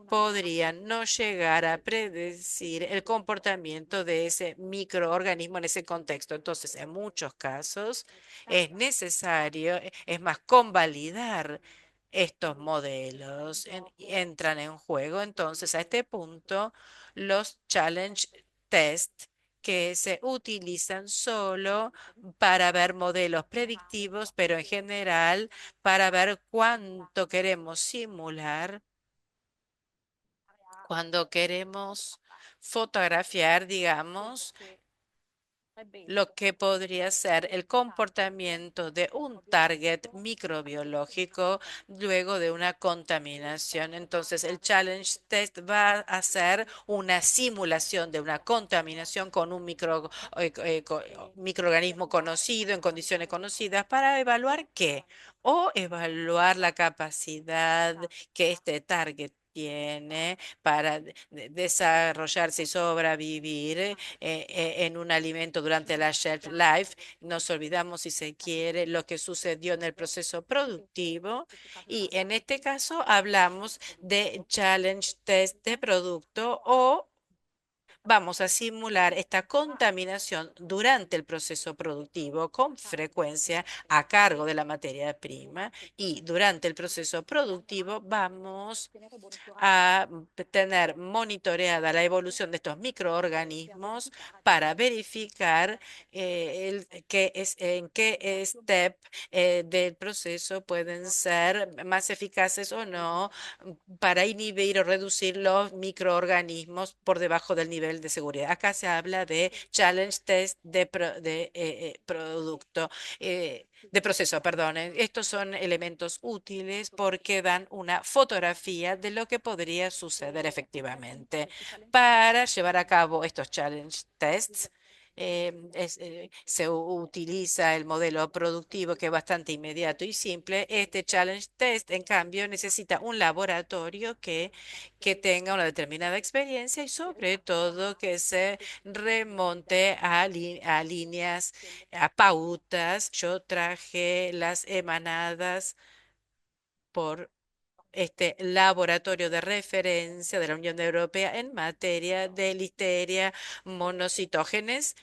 podrían no llegar a predecir el comportamiento de ese microorganismo en ese contexto. Entonces, en muchos casos es necesario, es más, convalidar estos modelos entran en juego. Entonces, a este punto, los challenge test que se utilizan solo para ver modelos predictivos, pero en general para ver cuánto queremos simular, cuando queremos fotografiar, digamos, lo que podría ser el comportamiento de un target microbiológico luego de una contaminación. Entonces, el challenge test va a ser una simulación de una contaminación con un microorganismo conocido en condiciones conocidas para evaluar qué, o evaluar la capacidad que este target tiene para desarrollarse y sobrevivir en un alimento durante la shelf life. Nos olvidamos, si se quiere, lo que sucedió en el proceso productivo y en este caso hablamos de challenge test de producto o vamos a simular esta contaminación durante el proceso productivo con frecuencia a cargo de la materia prima y durante el proceso productivo vamos a tener monitoreada la evolución de estos microorganismos para verificar en qué step del proceso pueden ser más eficaces o no para inhibir o reducir los microorganismos por debajo del nivel nivel de seguridad. Acá se habla de challenge test producto, de proceso, perdón. Estos son elementos útiles porque dan una fotografía de lo que podría suceder efectivamente. Para llevar a cabo estos challenge tests, se utiliza el modelo productivo que es bastante inmediato y simple. Este challenge test, en cambio, necesita un laboratorio que tenga una determinada experiencia y sobre todo que se remonte a líneas, a pautas. Yo traje las emanadas por este laboratorio de referencia de la Unión Europea en materia de listeria monocitógenes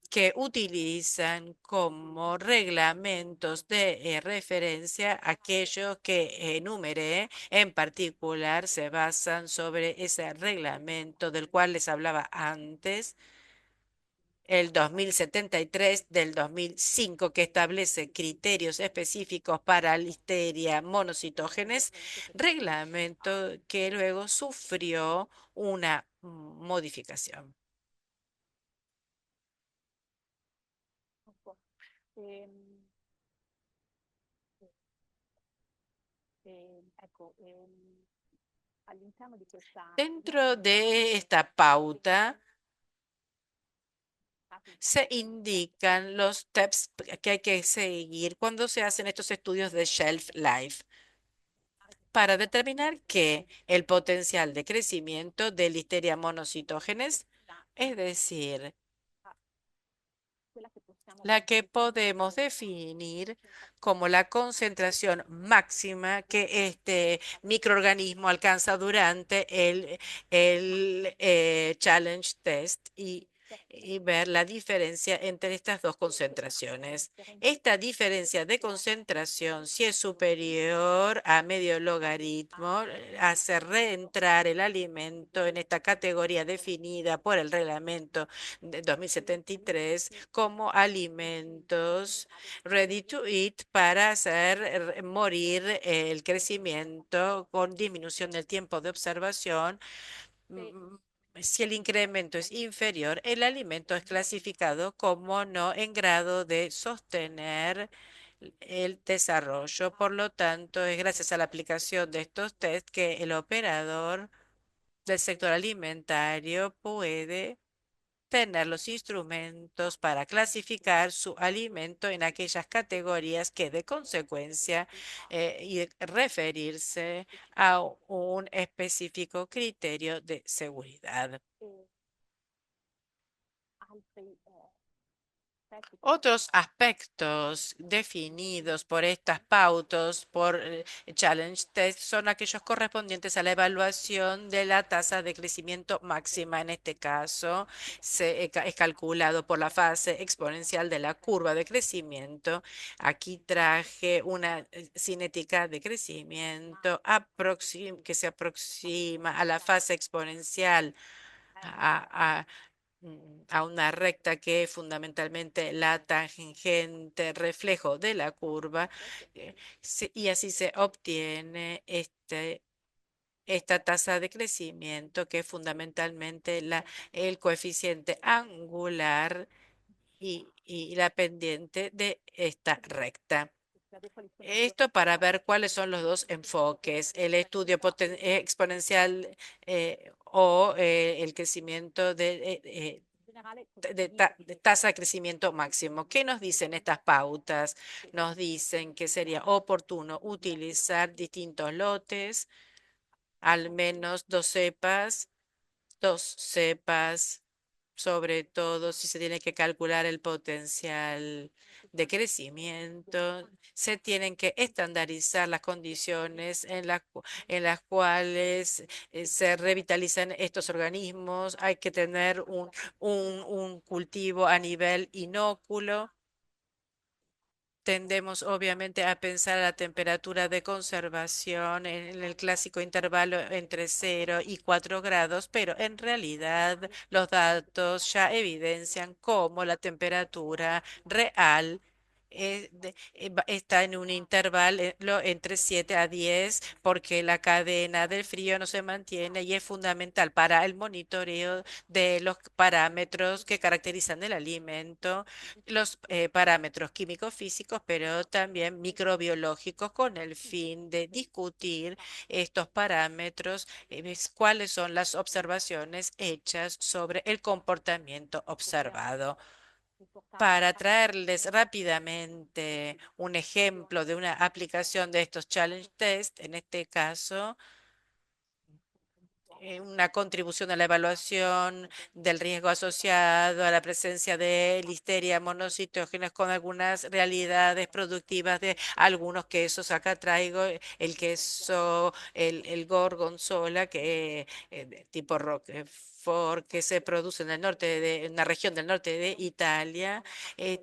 que utilizan como reglamentos de referencia aquellos que enumeré. En particular, se basan sobre ese reglamento del cual les hablaba antes, el 2073 del 2005, que establece criterios específicos para listeria monocitógenes, reglamento que luego sufrió una modificación. Dentro de esta pauta se indican los steps que hay que seguir cuando se hacen estos estudios de shelf life para determinar que el potencial de crecimiento de Listeria monocitógenes, es decir, la que podemos definir como la concentración máxima que este microorganismo alcanza durante el challenge test y ver la diferencia entre estas dos concentraciones. Esta diferencia de concentración, si es superior a medio logaritmo, hace reentrar el alimento en esta categoría definida por el reglamento de 2073 como alimentos ready to eat para hacer morir el crecimiento con disminución del tiempo de observación. Si el incremento es inferior, el alimento es clasificado como no en grado de sostener el desarrollo. Por lo tanto, es gracias a la aplicación de estos test que el operador del sector alimentario puede tener los instrumentos para clasificar su alimento en aquellas categorías que de consecuencia y referirse a un específico criterio de seguridad. Otros aspectos definidos por estas pautas, por Challenge Test, son aquellos correspondientes a la evaluación de la tasa de crecimiento máxima. En este caso, es calculado por la fase exponencial de la curva de crecimiento. Aquí traje una cinética de crecimiento que se aproxima a la fase exponencial a una recta que es fundamentalmente la tangente reflejo de la curva, y así se obtiene esta tasa de crecimiento que es fundamentalmente el coeficiente angular y la pendiente de esta recta. Esto para ver cuáles son los dos enfoques, el estudio exponencial o el crecimiento de tasa de crecimiento máximo. ¿Qué nos dicen estas pautas? Nos dicen que sería oportuno utilizar distintos lotes, al menos dos cepas, sobre todo si se tiene que calcular el potencial de crecimiento. Se tienen que estandarizar las condiciones en las cuales se revitalizan estos organismos. Hay que tener un cultivo a nivel inóculo. Tendemos obviamente a pensar a la temperatura de conservación en el clásico intervalo entre 0 y 4 grados, pero en realidad los datos ya evidencian cómo la temperatura real está en un intervalo entre 7 a 10 porque la cadena del frío no se mantiene y es fundamental para el monitoreo de los parámetros que caracterizan el alimento, los parámetros químicos físicos, pero también microbiológicos con el fin de discutir estos parámetros, cuáles son las observaciones hechas sobre el comportamiento observado. Para traerles rápidamente un ejemplo de una aplicación de estos challenge test, en este caso, una contribución a la evaluación del riesgo asociado a la presencia de listeria monocitógenas con algunas realidades productivas de algunos quesos. Acá traigo el queso, el gorgonzola, que de tipo Roquefort, que se produce en el norte de una región del norte de Italia.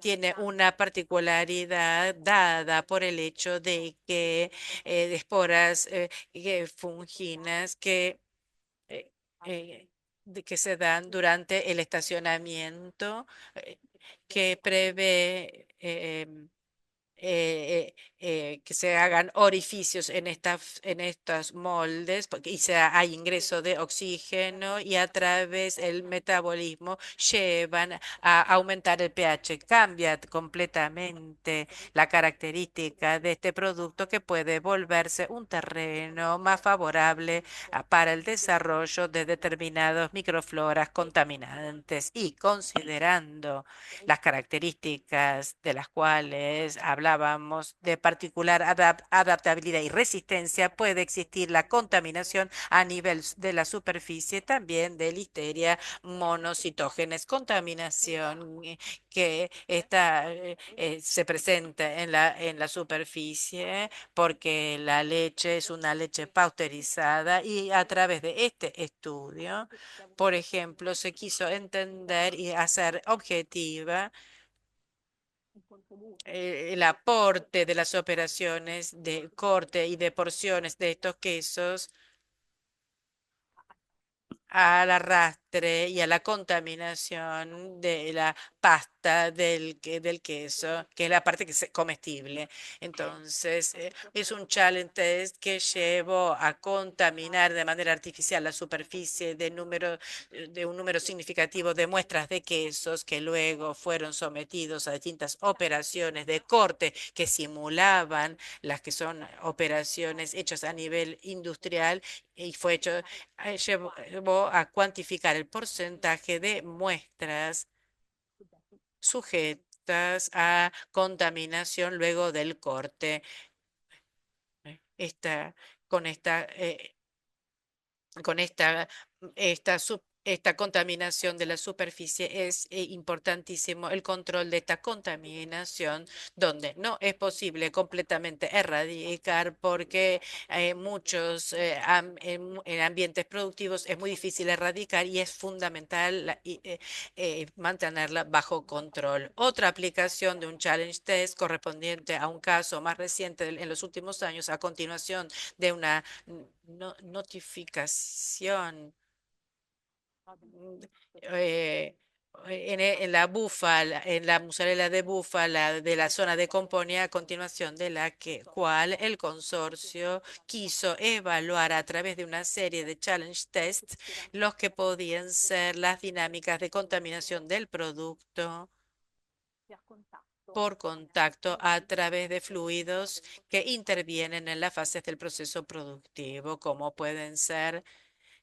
Tiene una particularidad dada por el hecho de que de esporas funginas eh, que se dan durante el estacionamiento, que prevé que se hagan orificios en estos moldes y hay ingreso de oxígeno y a través del metabolismo llevan a aumentar el pH. Cambia completamente la característica de este producto que puede volverse un terreno más favorable para el desarrollo de determinados microfloras contaminantes y considerando las características de las cuales hablábamos de particular adaptabilidad y resistencia, puede existir la contaminación a nivel de la superficie también de listeria monocitógenes, contaminación se presenta en la superficie porque la leche es una leche pasteurizada y a través de este estudio, por ejemplo, se quiso entender y hacer objetiva el aporte de las operaciones de corte y de porciones de estos quesos al arrastre y a la contaminación de la pasta del queso, que es la parte que es comestible. Entonces, es un challenge test que llevó a contaminar de manera artificial la superficie de un número significativo de muestras de quesos que luego fueron sometidos a distintas operaciones de corte que simulaban las que son operaciones hechas a nivel industrial y fue hecho llevó a cuantificar el porcentaje de muestras sujetas a contaminación luego del corte. Esta, con esta, con esta contaminación de la superficie es importantísimo el control de esta contaminación, donde no es posible completamente erradicar porque en ambientes productivos es muy difícil erradicar y es fundamental mantenerla bajo control. Otra aplicación de un challenge test correspondiente a un caso más reciente en los últimos años, a continuación de una notificación eh, en la búfala, en la mozzarella de búfala de la zona de Componia, a continuación de la cual el consorcio quiso evaluar a través de una serie de challenge tests los que podían ser las dinámicas de contaminación del producto por contacto a través de fluidos que intervienen en las fases del proceso productivo, como pueden ser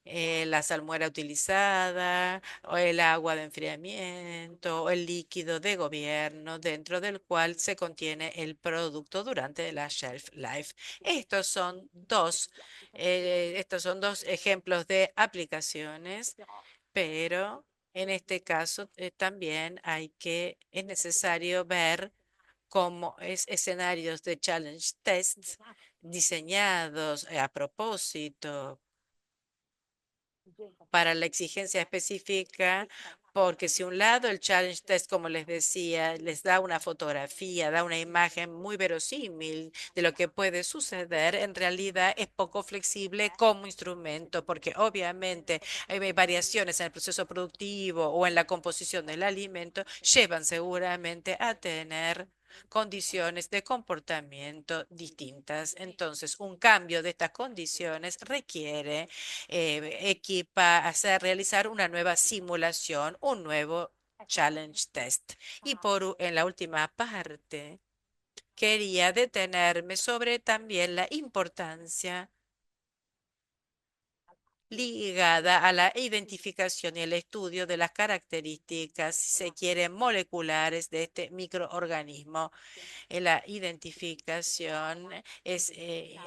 la salmuera utilizada, o el agua de enfriamiento, o el líquido de gobierno dentro del cual se contiene el producto durante la shelf life. Estos son dos ejemplos de aplicaciones, pero en este caso también es necesario ver cómo escenarios de challenge tests diseñados a propósito para la exigencia específica, porque si un lado el challenge test, como les decía, les da una fotografía, da una imagen muy verosímil de lo que puede suceder, en realidad es poco flexible como instrumento, porque obviamente hay variaciones en el proceso productivo o en la composición del alimento, llevan seguramente a tener condiciones de comportamiento distintas. Entonces, un cambio de estas condiciones requiere realizar una nueva simulación, un nuevo challenge test. Y en la última parte, quería detenerme sobre también la importancia ligada a la identificación y el estudio de las características, si se quiere, moleculares de este microorganismo. La identificación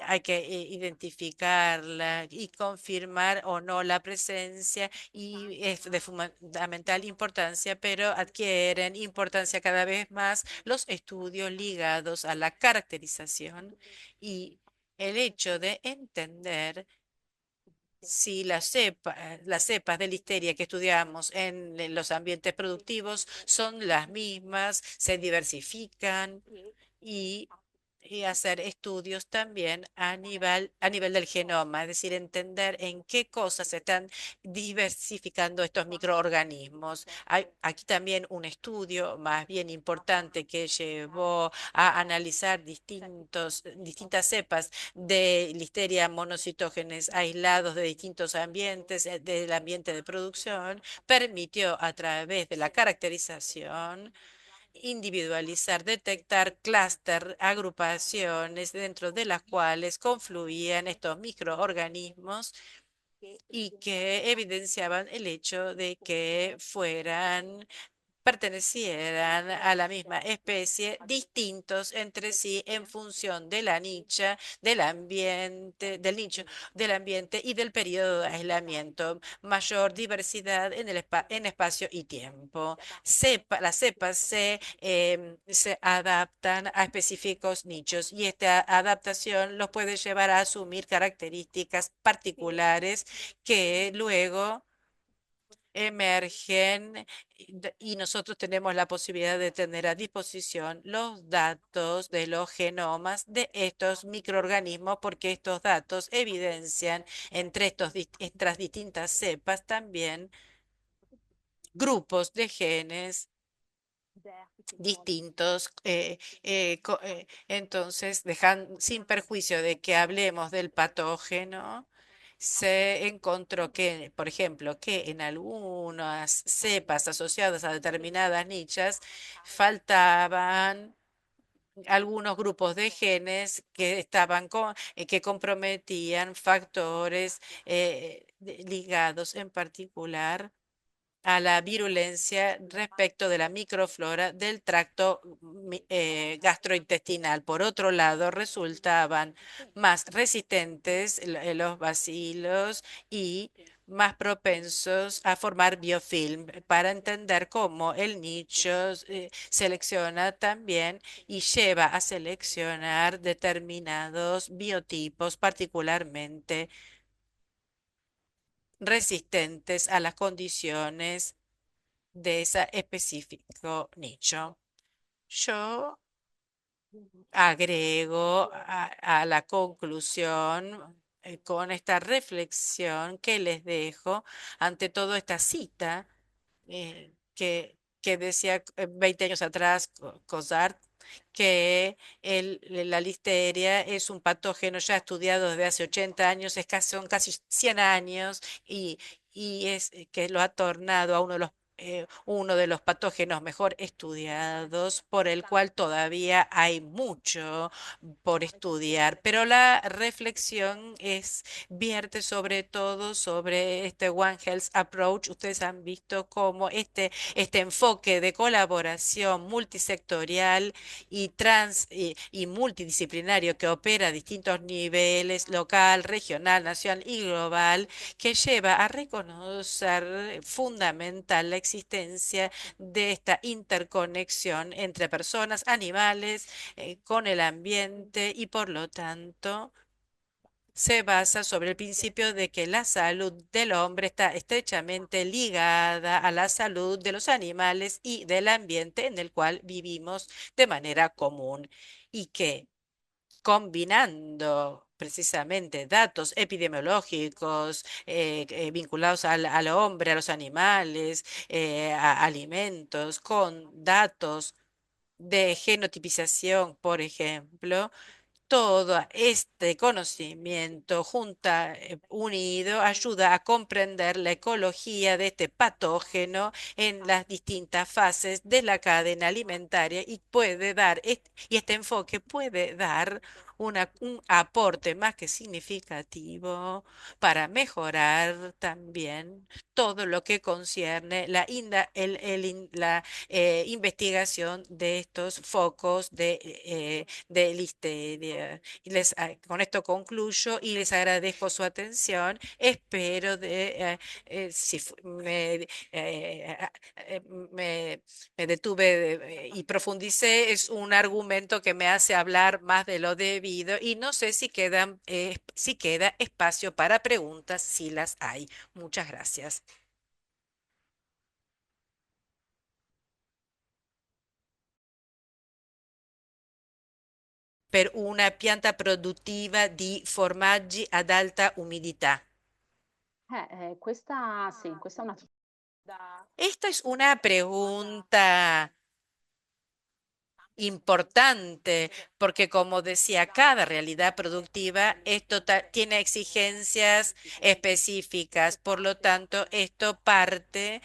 hay que identificarla y confirmar o no la presencia y es de fundamental importancia, pero adquieren importancia cada vez más los estudios ligados a la caracterización y el hecho de entender si las cepas de listeria que estudiamos en los ambientes productivos son las mismas, se diversifican y, y hacer estudios también a nivel del genoma, es decir, entender en qué cosas se están diversificando estos microorganismos. Hay aquí también un estudio más bien importante que llevó a analizar distintas cepas de Listeria monocitógenes aislados de distintos ambientes, del ambiente de producción, permitió a través de la caracterización individualizar, detectar clúster, agrupaciones dentro de las cuales confluían estos microorganismos y que evidenciaban el hecho de que pertenecieran a la misma especie, distintos entre sí en función de la nicha, del ambiente, del nicho, del ambiente y del periodo de aislamiento, mayor diversidad en espacio y tiempo. Las cepas se adaptan a específicos nichos y esta adaptación los puede llevar a asumir características particulares que luego emergen y nosotros tenemos la posibilidad de tener a disposición los datos de los genomas de estos microorganismos porque estos datos evidencian entre estas distintas cepas también grupos de genes distintos. Entonces, sin perjuicio de que hablemos del patógeno, se encontró que, por ejemplo, que en algunas cepas asociadas a determinadas nichas faltaban algunos grupos de genes que que comprometían factores ligados en particular a la virulencia respecto de la microflora del tracto gastrointestinal. Por otro lado, resultaban más resistentes los bacilos y más propensos a formar biofilm para entender cómo el nicho selecciona también y lleva a seleccionar determinados biotipos particularmente resistentes a las condiciones de ese específico nicho. Yo agrego a la conclusión con esta reflexión que les dejo ante toda esta cita que decía 20 años atrás Cosart, que la listeria es un patógeno ya estudiado desde hace 80 años, son casi 100 años y es que lo ha tornado a uno de los patógenos mejor estudiados, por el cual todavía hay mucho por estudiar. Pero la reflexión vierte sobre todo sobre este One Health Approach. Ustedes han visto cómo este enfoque de colaboración multisectorial y multidisciplinario que opera a distintos niveles, local, regional, nacional y global, que lleva a reconocer fundamental la existencia de esta interconexión entre personas, animales, con el ambiente y por lo tanto se basa sobre el principio de que la salud del hombre está estrechamente ligada a la salud de los animales y del ambiente en el cual vivimos de manera común y que combinando precisamente datos epidemiológicos vinculados al hombre, a los animales, a alimentos, con datos de genotipización, por ejemplo, todo este conocimiento unido ayuda a comprender la ecología de este patógeno en las distintas fases de la cadena alimentaria y puede dar, y este enfoque puede dar un aporte más que significativo para mejorar también todo lo que concierne la investigación de estos focos de listeria. Con esto concluyo y les agradezco su atención. Espero si me, me detuve y profundicé, es un argumento que me hace hablar más de lo debido y no sé si queda espacio para preguntas, si las hay. Muchas gracias. Per una pianta produttiva di formaggi ad alta umidità. Questa sì, questa è una Esta es una pregunta importante porque, como decía, cada realidad productiva tiene exigencias específicas. Por lo tanto, esto parte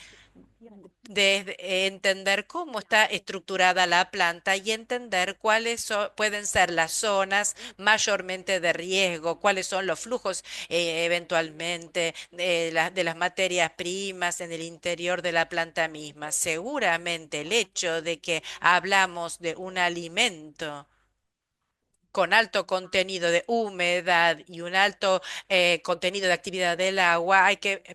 de entender cómo está estructurada la planta y entender pueden ser las zonas mayormente de riesgo, cuáles son los flujos eventualmente de las materias primas en el interior de la planta misma. Seguramente el hecho de que hablamos de un alimento con alto contenido de humedad y un alto contenido de actividad del agua,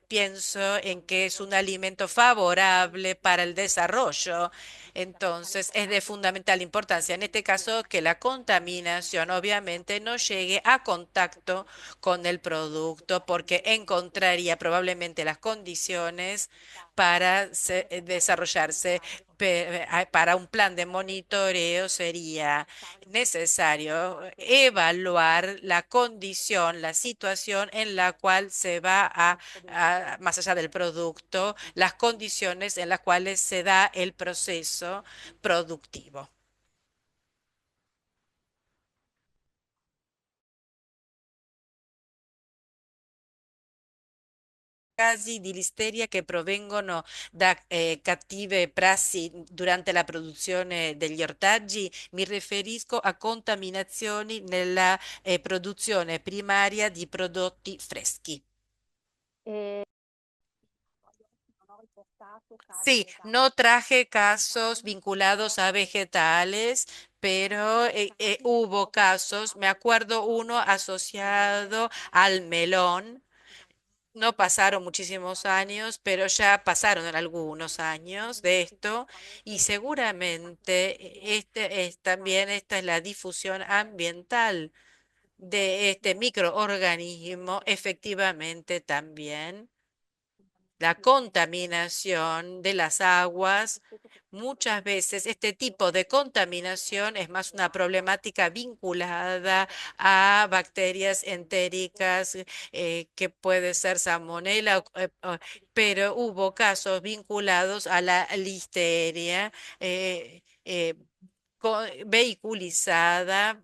pienso en que es un alimento favorable para el desarrollo. Entonces, es de fundamental importancia en este caso que la contaminación obviamente no llegue a contacto con el producto porque encontraría probablemente las condiciones para desarrollarse. Para un plan de monitoreo sería necesario evaluar la condición, la situación en la cual se va más allá del producto, las condiciones en las cuales se da el proceso productivo. Casi di listeria che provengono da cattive prassi durante la produzione degli ortaggi, mi riferisco a contaminazioni nella produzione primaria di prodotti freschi. ehm, Sí, no traje casos vinculados a vegetales, pero hubo casos, me acuerdo uno asociado al melón. No pasaron muchísimos años, pero ya pasaron algunos años de esto y seguramente también esta es la difusión ambiental de este microorganismo, efectivamente también la contaminación de las aguas. Muchas veces este tipo de contaminación es más una problemática vinculada a bacterias entéricas, que puede ser salmonela, pero hubo casos vinculados a la listeria vehiculizada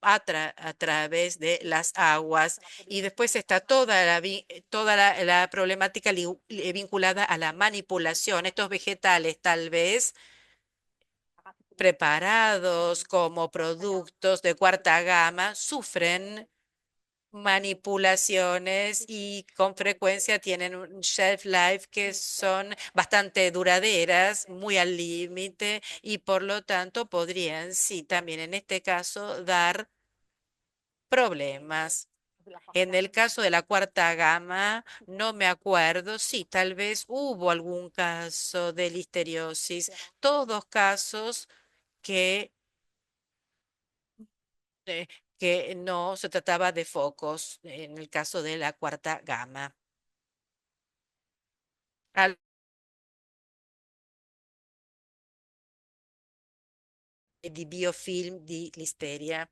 a través de las aguas. Y después está toda la problemática vinculada a la manipulación. Estos vegetales tal vez preparados como productos de cuarta gama sufren manipulaciones y con frecuencia tienen un shelf life que son bastante duraderas, muy al límite y por lo tanto podrían, sí, también en este caso dar problemas. En el caso de la cuarta gama, no me acuerdo, sí, tal vez hubo algún caso de listeriosis, todos casos que, eh, que no se trataba de focos en el caso de la cuarta gama. Al- di biofilm di listeria.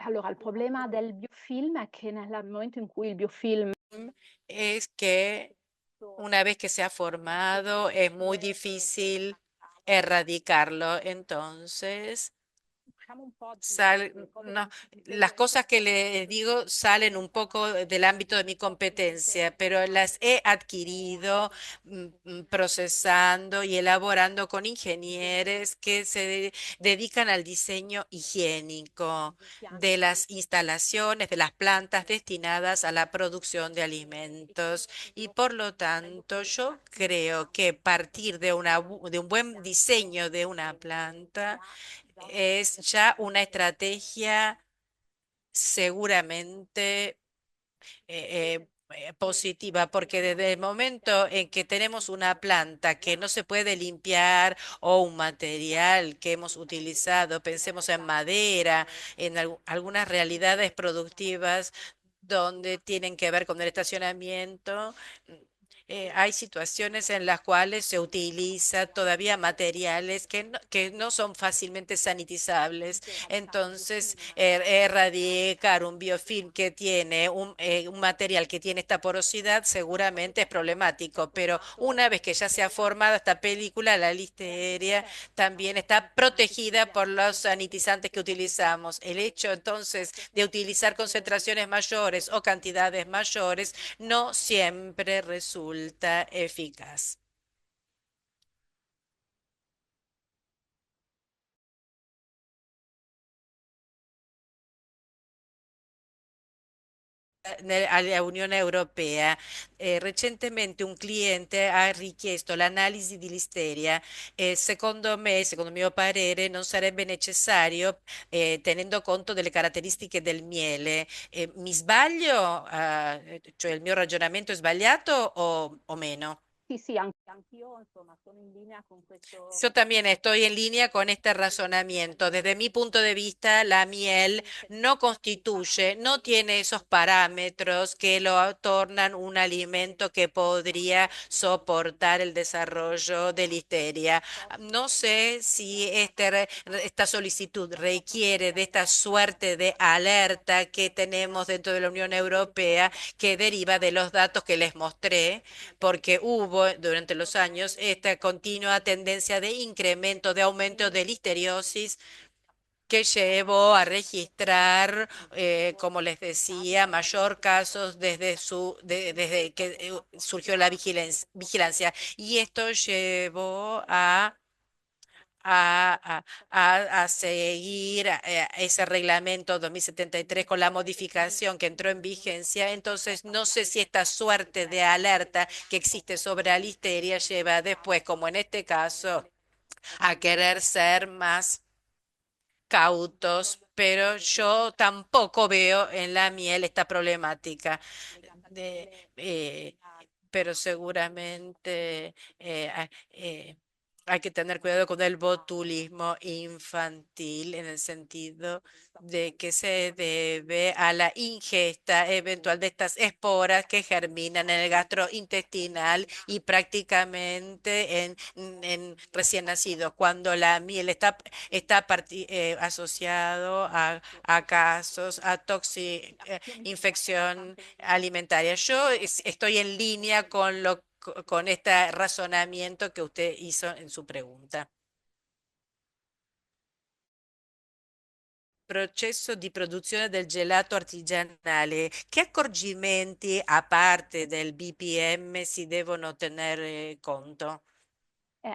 allora il problema del biofilm è che nel momento in cui il biofilm Es que una vez que se ha formado, es muy difícil erradicarlo. Entonces, Usciamo un po' no, las cosas que le digo salen un poco del ámbito de mi competencia, pero las he adquirido procesando y elaborando con ingenieros que se dedican al diseño higiénico de las instalaciones, de las plantas destinadas a la producción de alimentos. Y por lo tanto, yo creo que partir de de un buen diseño de una planta es ya una estrategia seguramente positiva, porque desde el momento en que tenemos una planta que no se puede limpiar o un material que hemos utilizado, pensemos en madera, en algunas realidades productivas donde tienen que ver con el estacionamiento. Hay situaciones en las cuales se utiliza todavía materiales que no son fácilmente sanitizables. Entonces, erradicar un biofilm que tiene un material que tiene esta porosidad seguramente es problemático, pero una vez que ya se ha formado esta película, la listeria también está protegida por los sanitizantes que utilizamos. El hecho entonces de utilizar concentraciones mayores o cantidades mayores no siempre resulta eficaz. Alla Unione Europea. Recentemente un cliente ha richiesto l'analisi di listeria e secondo me, secondo il mio parere, non sarebbe necessario tenendo conto delle caratteristiche del miele. Mi sbaglio? Cioè il mio ragionamento è sbagliato o meno? Sì, sì, anch'io insomma sono in linea con Yo también estoy en línea con este razonamiento. Desde mi punto de vista, la miel no constituye, no tiene esos parámetros que lo tornan un alimento que podría soportar el desarrollo de listeria. No sé si esta solicitud requiere de esta suerte de alerta que tenemos dentro de la Unión Europea que deriva de los datos que les mostré, porque hubo durante los años esta continua tendencia de incremento, de aumento de listeriosis que llevó a registrar, como les decía, mayor casos desde que surgió la vigilancia. Y esto llevó a seguir ese reglamento 2073 con la modificación que entró en vigencia. Entonces, no sé si esta suerte de alerta que existe sobre la listeria lleva después, como en este caso, a querer ser más cautos, pero yo tampoco veo en la miel esta problemática. De, pero seguramente hay que tener cuidado con el botulismo infantil en el sentido de que se debe a la ingesta eventual de estas esporas que germinan en el gastrointestinal y prácticamente en recién nacidos, cuando la miel está asociado a casos, a infección alimentaria. Yo estoy en línea con este razonamiento que usted hizo en su pregunta. Processo di produzione del gelato artigianale. Che accorgimenti, a parte del BPM, si devono tenere conto?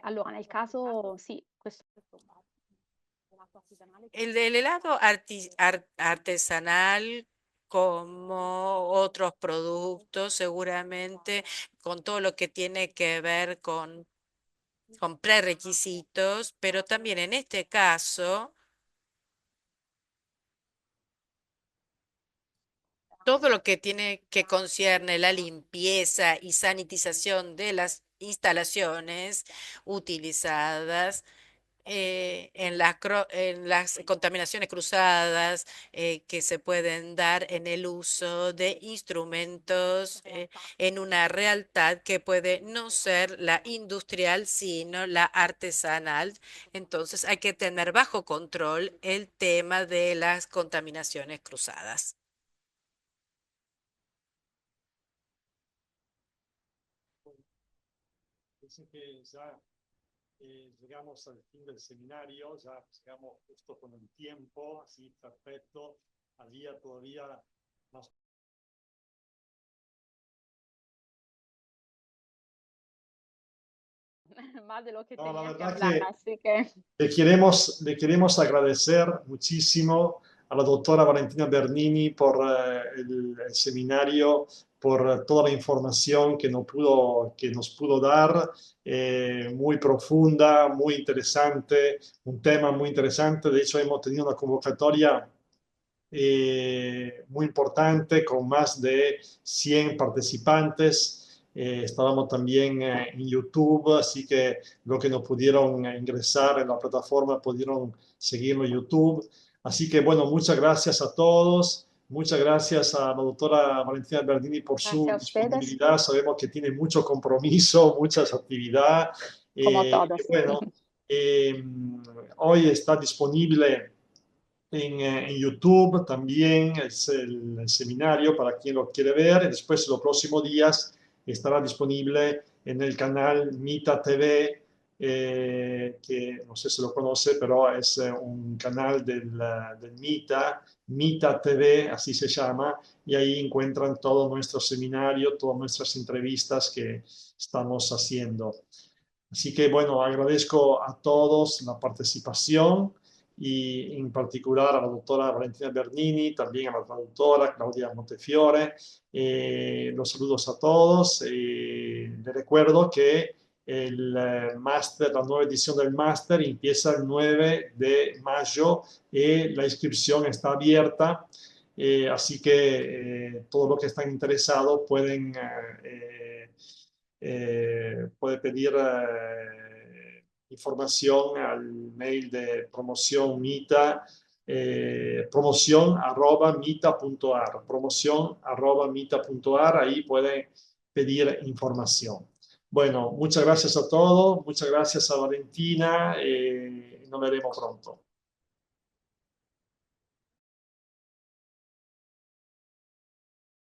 allora nel caso sì, questo insomma, un atto artigianale che El helado artesanal, como otros productos, seguramente con todo lo que tiene que ver con prerequisitos, pero también en este caso, todo lo que tiene que concierne la limpieza y sanitización de las instalaciones utilizadas en las contaminaciones cruzadas que se pueden dar en el uso de instrumentos en una realidad que puede no ser la industrial, sino la artesanal. Entonces hay que tener bajo control el tema de las contaminaciones cruzadas. Dice que ya llegamos al fin del seminario, ya llegamos justo con el tiempo, así perfecto, había todavía más. Más de lo que No, la tenía que verdad hablar, que así que le queremos agradecer muchísimo a la doctora Valentina Bernini por el seminario, por toda la información que nos pudo dar, muy profunda, muy interesante, un tema muy interesante. De hecho, hemos tenido una convocatoria muy importante con más de 100 participantes. Estábamos también en YouTube, así que los que no pudieron ingresar en la plataforma pudieron seguirlo en YouTube. Así que bueno, muchas gracias a todos. Muchas gracias a la doctora Valentina Bernini por gracias su a ustedes, disponibilidad. Sabemos que tiene mucho compromiso, muchas actividades. como Y todos. bueno, eh, hoy está disponible en YouTube también es el seminario para quien lo quiere ver. Y después, los próximos días, estará disponible en el canal Mita TV, que no sé si lo conoce, pero es un canal del Mita, Mita TV, así se llama, y ahí encuentran todo nuestro seminario, todas nuestras entrevistas que estamos haciendo. Así que bueno, agradezco a todos la participación y en particular a la doctora Valentina Bernini, también a la traductora Claudia Montefiore. Los saludos a todos. Les recuerdo que el máster, la nueva edición del máster empieza el 9 de mayo y la inscripción está abierta. Así que todos los que están interesados pueden puede pedir información al mail de promoción MITA, promoción@mita.ar, ahí puede pedir información. Bueno, muchas gracias a todos, muchas gracias a Valentina, nos veremos pronto.